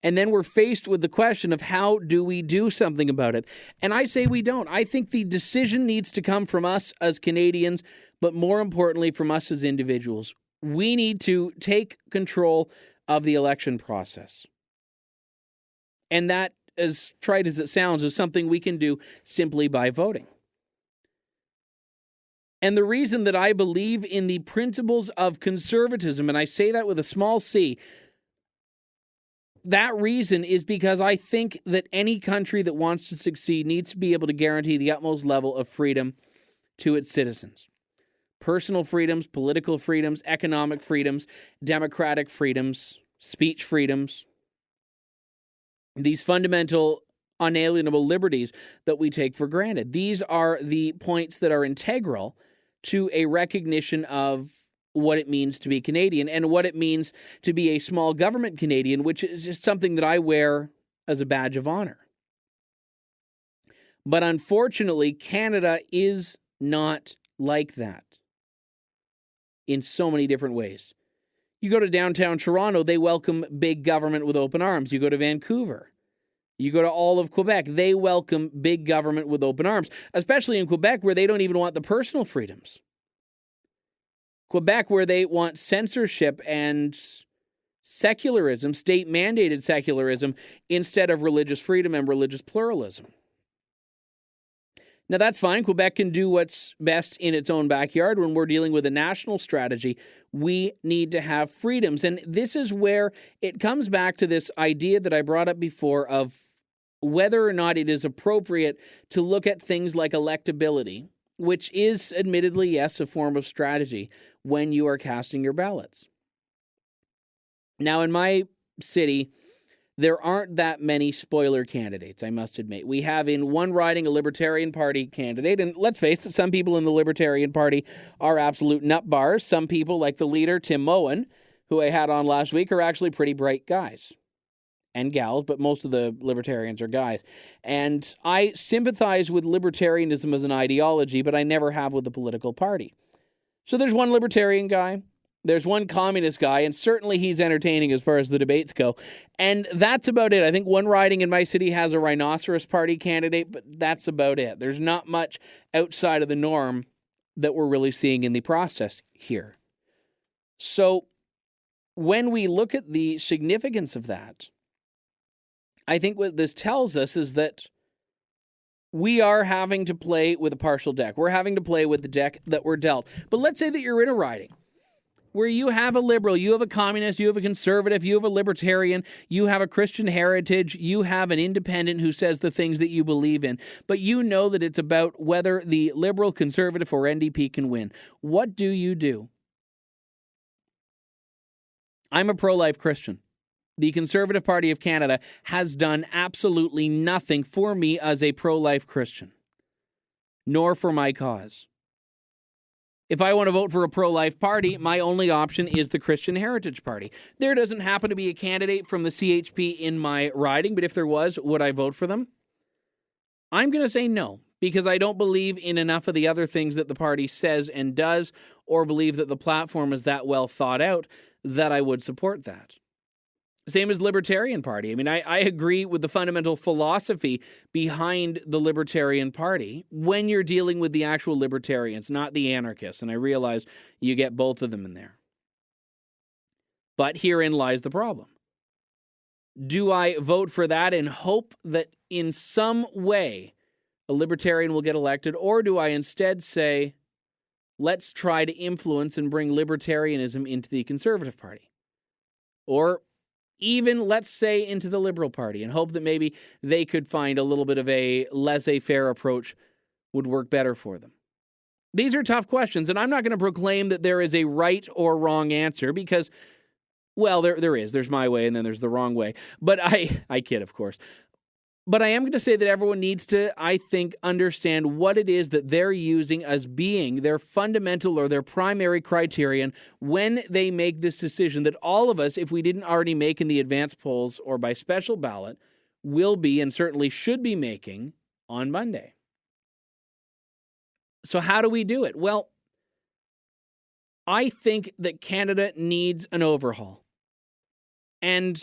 And then we're faced with the question of how do we do something about it? And I say we don't. I think the decision needs to come from us as Canadians, but more importantly from us as individuals. We need to take control of the election process. And that, as trite as it sounds, is something we can do simply by voting. And the reason that I believe in the principles of conservatism, and I say that with a small c, that reason is because I think that any country that wants to succeed needs to be able to guarantee the utmost level of freedom to its citizens. Personal freedoms, political freedoms, economic freedoms, democratic freedoms, speech freedoms. These fundamental, unalienable liberties that we take for granted. These are the points that are integral to a recognition of what it means to be Canadian and what it means to be a small government Canadian, which is just something that I wear as a badge of honor. But unfortunately, Canada is not like that in so many different ways. You go to downtown Toronto, they welcome big government with open arms. You go to Vancouver, you go to all of Quebec, they welcome big government with open arms, especially in Quebec where they don't even want the personal freedoms. Quebec where they want censorship and secularism, state-mandated secularism, instead of religious freedom and religious pluralism. Now, that's fine. Quebec can do what's best in its own backyard. When we're dealing with a national strategy, we need to have freedoms. And this is where it comes back to this idea that I brought up before of whether or not it is appropriate to look at things like electability, which is admittedly, yes, a form of strategy when you are casting your ballots. Now, in my city, there aren't that many spoiler candidates, I must admit. We have in one riding a Libertarian Party candidate, and let's face it, some people in the Libertarian Party are absolute nut bars. Some people, like the leader, Tim Moen, who I had on last week, are actually pretty bright guys and gals, but most of the Libertarians are guys. And I sympathize with libertarianism as an ideology, but I never have with the political party. So there's one Libertarian guy. There's one communist guy, and certainly he's entertaining as far as the debates go. And that's about it. I think one riding in my city has a Rhinoceros Party candidate, but that's about it. There's not much outside of the norm that we're really seeing in the process here. So when we look at the significance of that, I think what this tells us is that we are having to play with a partial deck. We're having to play with the deck that we're dealt. But let's say that you're in a riding where you have a liberal, you have a communist, you have a conservative, you have a libertarian, you have a Christian heritage, you have an independent who says the things that you believe in, but you know that it's about whether the liberal, conservative, or NDP can win. What do you do? I'm a pro-life Christian. The Conservative Party of Canada has done absolutely nothing for me as a pro-life Christian, nor for my cause. If I want to vote for a pro-life party, my only option is the Christian Heritage Party. There doesn't happen to be a candidate from the CHP in my riding, but if there was, would I vote for them? I'm going to say no, because I don't believe in enough of the other things that the party says and does, or believe that the platform is that well thought out that I would support that. Same as Libertarian Party. I mean, I agree with the fundamental philosophy behind the Libertarian Party when you're dealing with the actual libertarians, not the anarchists. And I realize you get both of them in there. But herein lies the problem. Do I vote for that and hope that in some way a libertarian will get elected? Or do I instead say, let's try to influence and bring libertarianism into the Conservative Party? Or even, let's say, into the Liberal Party, and hope that maybe they could find a little bit of a laissez-faire approach would work better for them. These are tough questions, and I'm not going to proclaim that there is a right or wrong answer because, well, there is. There's my way, and then there's the wrong way. But I kid, of course. But I am going to say that everyone needs to, I think, understand what it is that they're using as being their fundamental or their primary criterion when they make this decision that all of us, if we didn't already make in the advance polls or by special ballot, will be and certainly should be making on Monday. So how do we do it? Well, I think that Canada needs an overhaul. And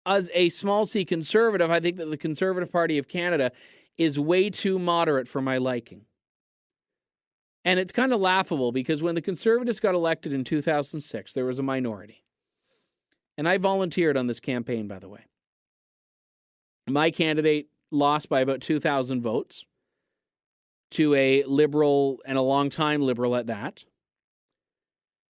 as a small c conservative, I think that the Conservative Party of Canada is way too moderate for my liking. And it's kind of laughable because when the Conservatives got elected in 2006, there was a minority. And I volunteered on this campaign, by the way. My candidate lost by about 2,000 votes to a liberal, and a long-time liberal at that.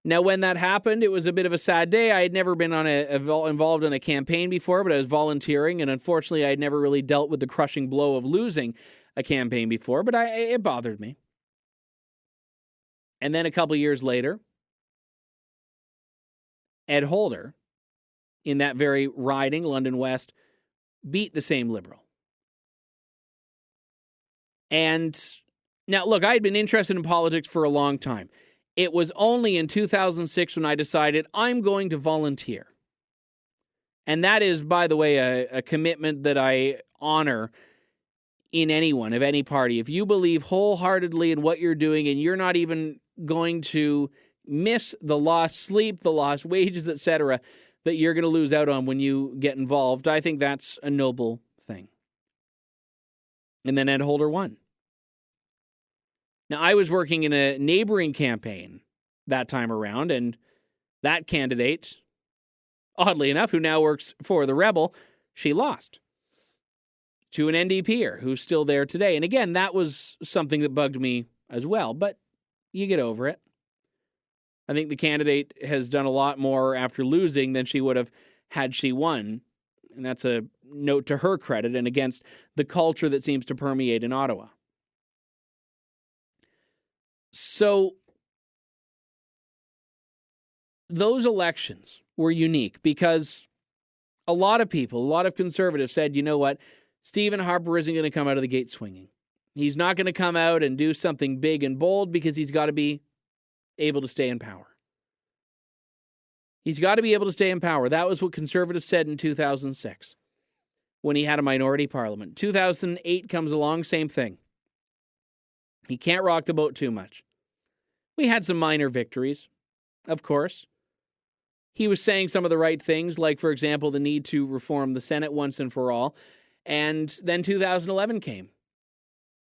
Now, when that happened, it was a bit of a sad day. I had never been involved in a campaign before, but I was volunteering, and unfortunately, I had never really dealt with the crushing blow of losing a campaign before, but it bothered me. And then a couple years later, Ed Holder, in that very riding, London West, beat the same Liberal. And now, look, I had been interested in politics for a long time. It was only in 2006 when I decided I'm going to volunteer. And that is, by the way, a commitment that I honor in anyone, of any party. If you believe wholeheartedly in what you're doing and you're not even going to miss the lost sleep, the lost wages, etc., that you're going to lose out on when you get involved, I think that's a noble thing. And then Ed Holder won. Now, I was working in a neighboring campaign that time around, and that candidate, oddly enough, who now works for the Rebel, she lost to an NDPer who's still there today. And again, that was something that bugged me as well, but you get over it. I think the candidate has done a lot more after losing than she would have had she won. And that's a note to her credit and against the culture that seems to permeate in Ottawa. So those elections were unique because a lot of people, a lot of conservatives said, you know what, Stephen Harper isn't going to come out of the gate swinging. He's not going to come out and do something big and bold because he's got to be able to stay in power. He's got to be able to stay in power. That was what conservatives said in 2006 when he had a minority parliament. 2008 comes along, same thing. He can't rock the boat too much. We had some minor victories, of course. He was saying some of the right things, like, for example, the need to reform the Senate once and for all. And then 2011 came.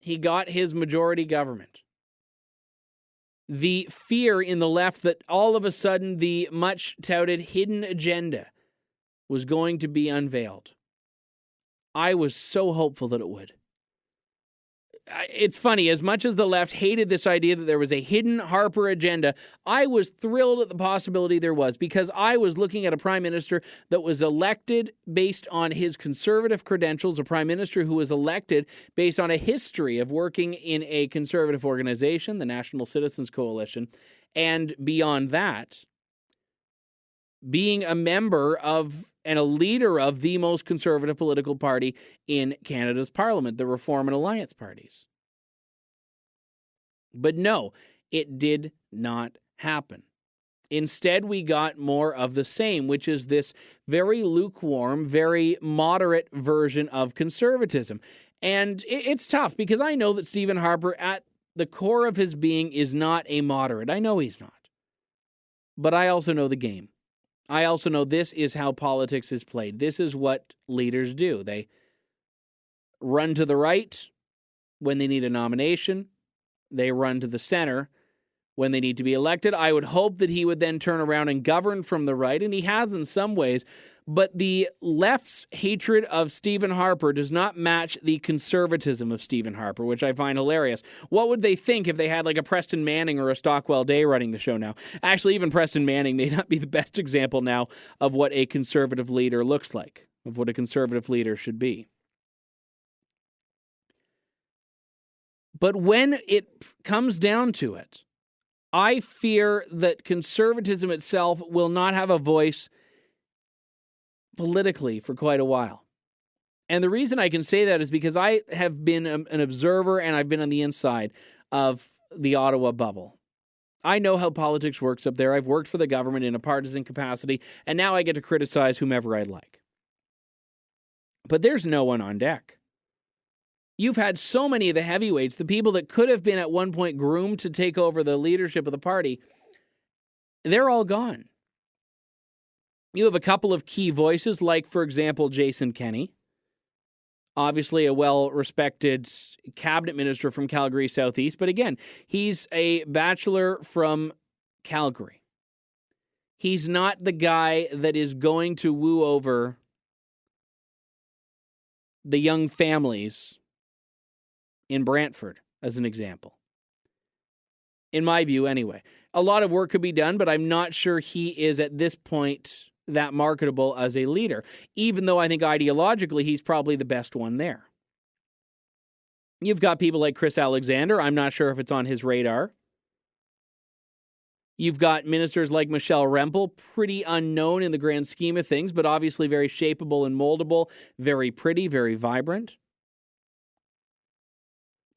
He got his majority government. The fear in the left that all of a sudden the much-touted hidden agenda was going to be unveiled. I was so hopeful that it would. It's funny, as much as the left hated this idea that there was a hidden Harper agenda, I was thrilled at the possibility there was, because I was looking at a prime minister that was elected based on his conservative credentials, a prime minister who was elected based on a history of working in a conservative organization, the National Citizens Coalition, and beyond that, being a member of and a leader of the most conservative political party in Canada's parliament, the Reform and Alliance parties. But no, it did not happen. Instead, we got more of the same, which is this very lukewarm, very moderate version of conservatism. And it's tough because I know that Stephen Harper, at the core of his being, is not a moderate. I know he's not. But I also know the game. I also know this is how politics is played. This is what leaders do. They run to the right when they need a nomination. They run to the center when they need to be elected. I would hope that he would then turn around and govern from the right, and he has in some ways. But the left's hatred of Stephen Harper does not match the conservatism of Stephen Harper, which I find hilarious. What would they think if they had like a Preston Manning or a Stockwell Day running the show now? Actually, even Preston Manning may not be the best example now of what a conservative leader looks like, of what a conservative leader should be. But when it comes down to it, I fear that conservatism itself will not have a voice politically for quite a while. And the reason I can say that is because I have been an observer and I've been on the inside of the Ottawa bubble. I know how politics works up there. I've worked for the government in a partisan capacity, and now I get to criticize whomever I'd like. But there's no one on deck. You've had so many of the heavyweights, the people that could have been at one point groomed to take over the leadership of the party, they're all gone. You have a couple of key voices, like, for example, Jason Kenney, obviously a well-respected cabinet minister from Calgary Southeast, but again, he's a bachelor from Calgary. He's not the guy that is going to woo over the young families in Brantford as an example. In my view, anyway. A lot of work could be done, but I'm not sure he is at this point that marketable as a leader, even though I think ideologically he's probably the best one there. You've got people like Chris Alexander. I'm not sure if it's on his radar. You've got ministers like Michelle Rempel, pretty unknown in the grand scheme of things, but obviously very shapeable and moldable, very pretty, very vibrant.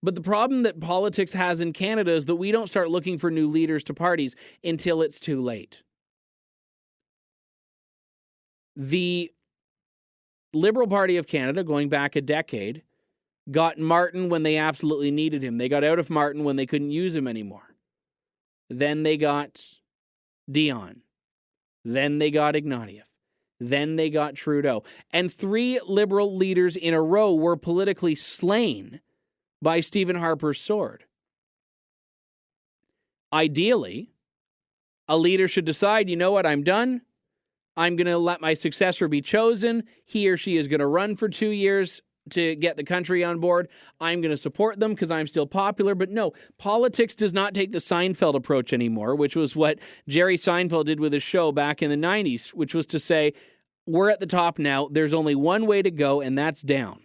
But the problem that politics has in Canada is that we don't start looking for new leaders to parties until it's too late. The Liberal Party of Canada, going back a decade, got Martin when they absolutely needed him. They got out of Martin when they couldn't use him anymore. Then they got Dion. Then they got Ignatieff. Then they got Trudeau. And 3 Liberal leaders in a row were politically slain by Stephen Harper's sword. Ideally, a leader should decide, you know what, I'm done. I'm going to let my successor be chosen. He or she is going to run for 2 years to get the country on board. I'm going to support them because I'm still popular. But no, politics does not take the Seinfeld approach anymore, which was what Jerry Seinfeld did with his show back in the 90s, which was to say, we're at the top now. There's only one way to go, and that's down.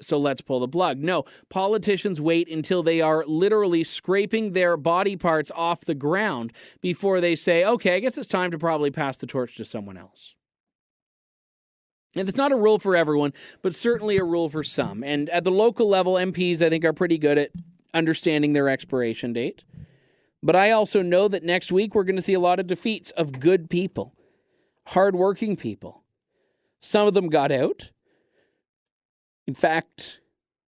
So let's pull the plug. No, politicians wait until they are literally scraping their body parts off the ground before they say, okay, I guess it's time to probably pass the torch to someone else. And it's not a rule for everyone, but certainly a rule for some. And at the local level, MPs, I think, are pretty good at understanding their expiration date. But I also know that next week we're going to see a lot of defeats of good people, hardworking people. Some of them got out. In fact,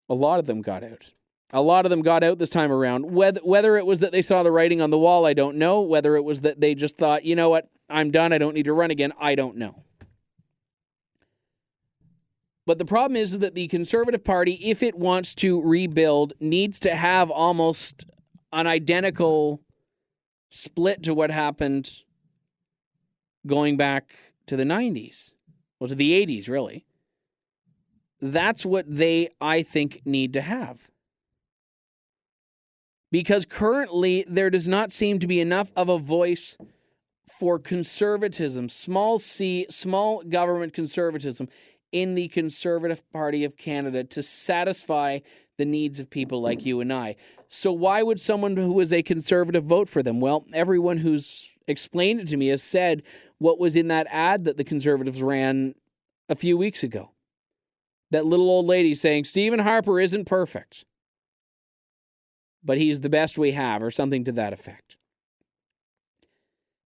a lot of them got out. A lot of them got out this time around. Whether it was that they saw the writing on the wall, I don't know. Whether it was that they just thought, you know what, I'm done, I don't need to run again, I don't know. But the problem is that the Conservative Party, if it wants to rebuild, needs to have almost an identical split to what happened going back to the 90s. Well, to the 80s, really. That's what they, I think, need to have. Because currently, there does not seem to be enough of a voice for conservatism, small c, small government conservatism, in the Conservative Party of Canada to satisfy the needs of people like you and I. So why would someone who is a conservative vote for them? Well, everyone who's explained it to me has said what was in that ad that the Conservatives ran a few weeks ago. That little old lady saying, Stephen Harper isn't perfect, but he's the best we have, or something to that effect.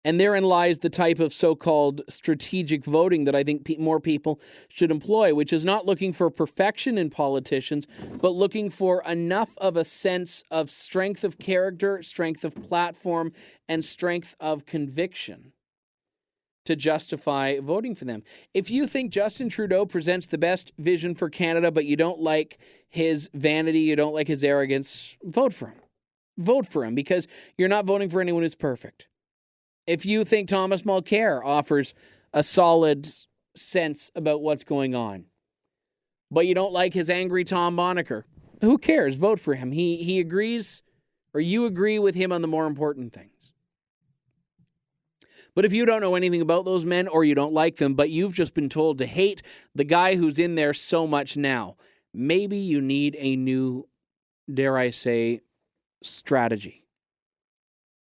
And therein lies the type of so-called strategic voting that I think more people should employ, which is not looking for perfection in politicians, but looking for enough of a sense of strength of character, strength of platform, and strength of conviction to justify voting for them. If you think Justin Trudeau presents the best vision for Canada, but you don't like his vanity, you don't like his arrogance, vote for him. Vote for him, because you're not voting for anyone who's perfect. If you think Thomas Mulcair offers a solid sense about what's going on, but you don't like his angry Tom Bonacker, who cares? Vote for him. He agrees, or you agree with him on the more important things. But if you don't know anything about those men, or you don't like them, but you've just been told to hate the guy who's in there so much now, maybe you need a new, dare I say, strategy.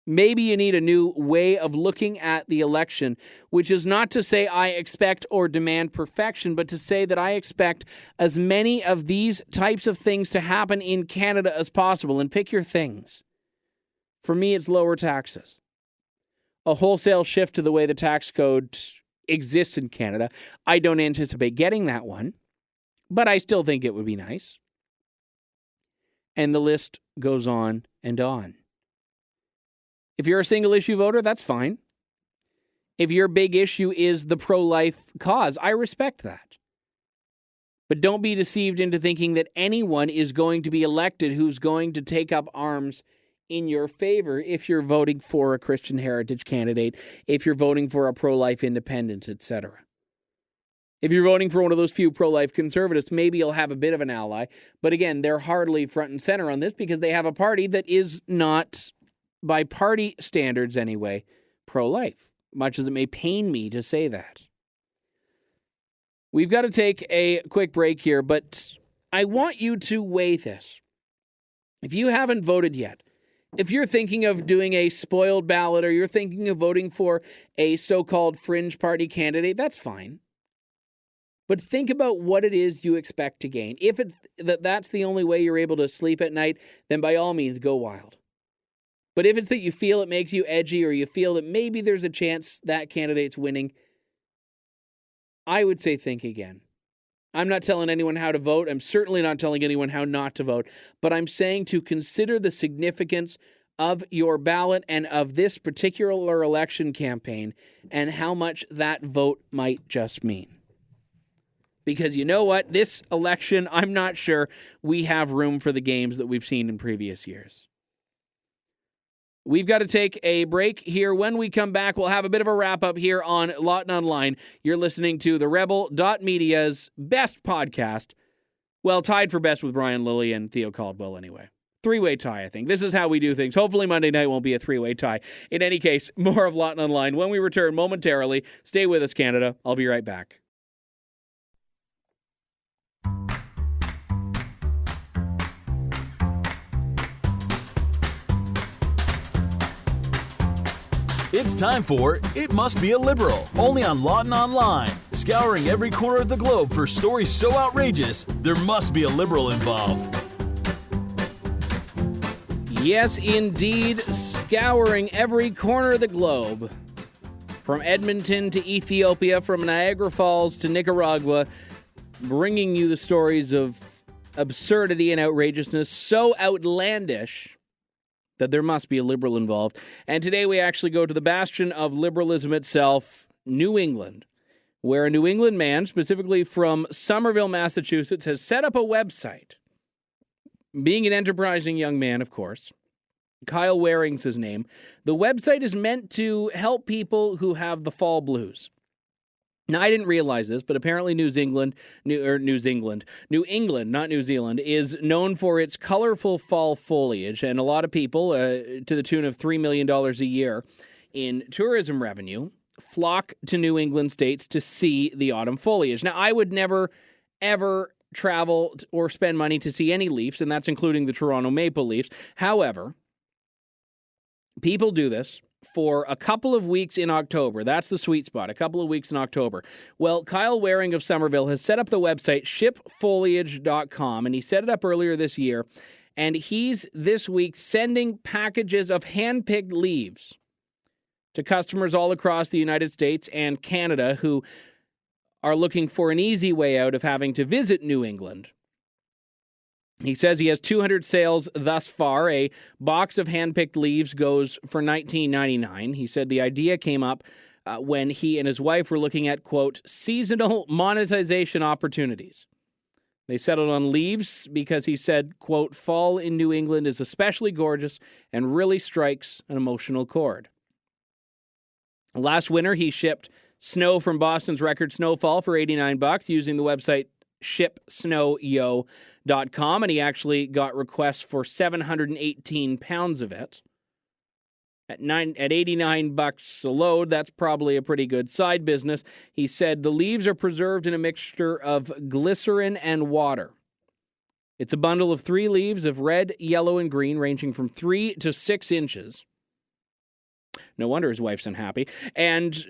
Maybe you need a new way of looking at the election, which is not to say I expect or demand perfection, but to say that I expect as many of these types of things to happen in Canada as possible. And pick your things. For me, it's lower taxes. A wholesale shift to the way the tax code exists in Canada. I don't anticipate getting that one, but I still think it would be nice. And the list goes on and on. If you're a single issue voter, that's fine. If your big issue is the pro-life cause, I respect that. But don't be deceived into thinking that anyone is going to be elected who's going to take up arms in your favor if you're voting for a Christian heritage candidate, if you're voting for a pro-life independent, etc. If you're voting for one of those few pro-life conservatives, maybe you'll have a bit of an ally. But again, they're hardly front and center on this because they have a party that is not, by party standards anyway, pro-life, much as it may pain me to say that. We've got to take a quick break here, but I want you to weigh this. If you haven't voted yet, if you're thinking of doing a spoiled ballot or you're thinking of voting for a so-called fringe party candidate, that's fine. But think about what it is you expect to gain. If it's that's the only way you're able to sleep at night, then by all means, go wild. But if it's that you feel it makes you edgy or you feel that maybe there's a chance that candidate's winning, I would say think again. I'm not telling anyone how to vote. I'm certainly not telling anyone how not to vote. But I'm saying to consider the significance of your ballot and of this particular election campaign and how much that vote might just mean. Because you know what? This election, I'm not sure we have room for the games that we've seen in previous years. We've got to take a break here. When we come back, we'll have a bit of a wrap-up here on Lawton Online. You're listening to TheRebel.Media's best podcast. Well, tied for best with Brian Lilly and Theo Caldwell anyway. Three-way tie, I think. This is how we do things. Hopefully Monday night won't be a three-way tie. In any case, more of Lawton Online when we return momentarily. Stay with us, Canada. I'll be right back. It's time for It Must Be a Liberal, only on Lawton Online. Scouring every corner of the globe for stories so outrageous, there must be a liberal involved. Yes, indeed, scouring every corner of the globe. From Edmonton to Ethiopia, from Niagara Falls to Nicaragua, bringing you the stories of absurdity and outrageousness so outlandish that there must be a liberal involved. And today we actually go to the bastion of liberalism itself, New England, where a New England man, specifically from Somerville, Massachusetts, has set up a website. Being an enterprising young man, of course, Kyle Waring's his name. The website is meant to help people who have the fall blues. Now, I didn't realize this, but apparently New England, not New Zealand, is known for its colorful fall foliage, and a lot of people, to the tune of $3 million a year in tourism revenue, flock to New England states to see the autumn foliage. Now, I would never, ever travel or spend money to see any Leafs, and that's including the Toronto Maple Leafs. However, people do this for a couple of weeks in October. That's the sweet spot, a couple of weeks in October. Well, Kyle Waring of Somerville has set up the website shipfoliage.com, and he set it up earlier this year, and he's this week sending packages of hand-picked leaves to customers all across the United States and Canada who are looking for an easy way out of having to visit New England. He says he has 200 sales thus far. A box of hand-picked leaves goes for $19.99. He said the idea came up when he and his wife were looking at, quote, seasonal monetization opportunities. They settled on leaves because he said, quote, fall in New England is especially gorgeous and really strikes an emotional chord. Last winter, he shipped snow from Boston's record snowfall for $89 using the website shipsnowyo.com, and he actually got requests for 718 pounds of it. At $89 a load, that's probably a pretty good side business. He said the leaves are preserved in a mixture of glycerin and water. It's a bundle of 3 leaves of red, yellow, and green, ranging from 3 to 6 inches. No wonder his wife's unhappy. And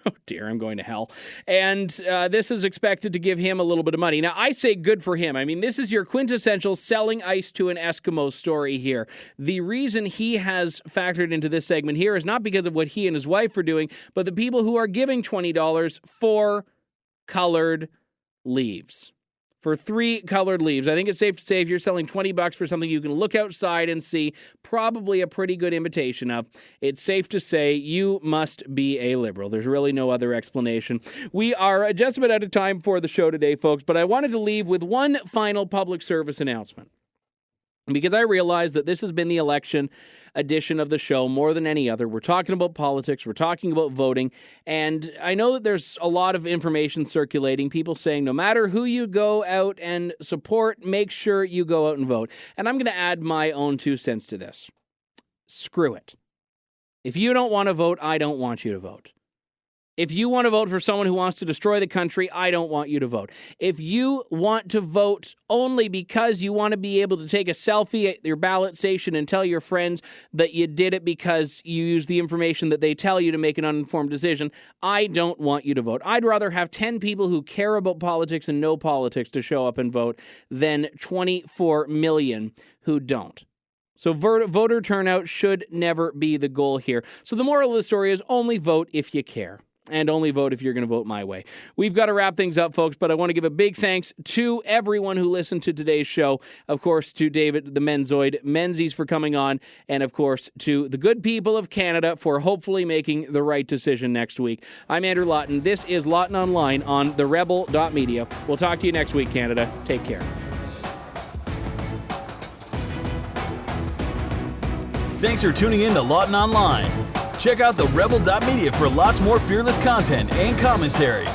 oh dear, I'm going to hell. And this is expected to give him a little bit of money. Now, I say good for him. I mean, this is your quintessential selling ice to an Eskimo story here. The reason he has factored into this segment here is not because of what he and his wife are doing, but the people who are giving $20 for colored leaves. For 3 colored leaves. I think it's safe to say if you're selling $20 for something you can look outside and see, probably a pretty good imitation of, it's safe to say you must be a liberal. There's really no other explanation. We are just about out of time for the show today, folks, but I wanted to leave with one final public service announcement. because I realize that this has been the election edition of the show more than any other. We're talking about politics, we're talking about voting, and I know that there's a lot of information circulating, people saying no matter who you go out and support, make sure you go out and vote. And I'm going to add my own 2 cents to this. Screw it. If you don't want to vote, I don't want you to vote. If you want to vote for someone who wants to destroy the country, I don't want you to vote. If you want to vote only because you want to be able to take a selfie at your ballot station and tell your friends that you did it because you used the information that they tell you to make an uninformed decision, I don't want you to vote. I'd rather have 10 people who care about politics and know politics to show up and vote than 24 million who don't. So voter turnout should never be the goal here. So the moral of the story is only vote if you care. And only vote if you're going to vote my way. We've got to wrap things up, folks, but I want to give a big thanks to everyone who listened to today's show. Of course, to David the Menzoid Menzies for coming on, and of course, to the good people of Canada for hopefully making the right decision next week. I'm Andrew Lawton. This is Lawton Online on TheRebel.Media. We'll talk to you next week, Canada. Take care. Thanks for tuning in to Lawton Online. Check out TheRebel.Media for lots more fearless content and commentary.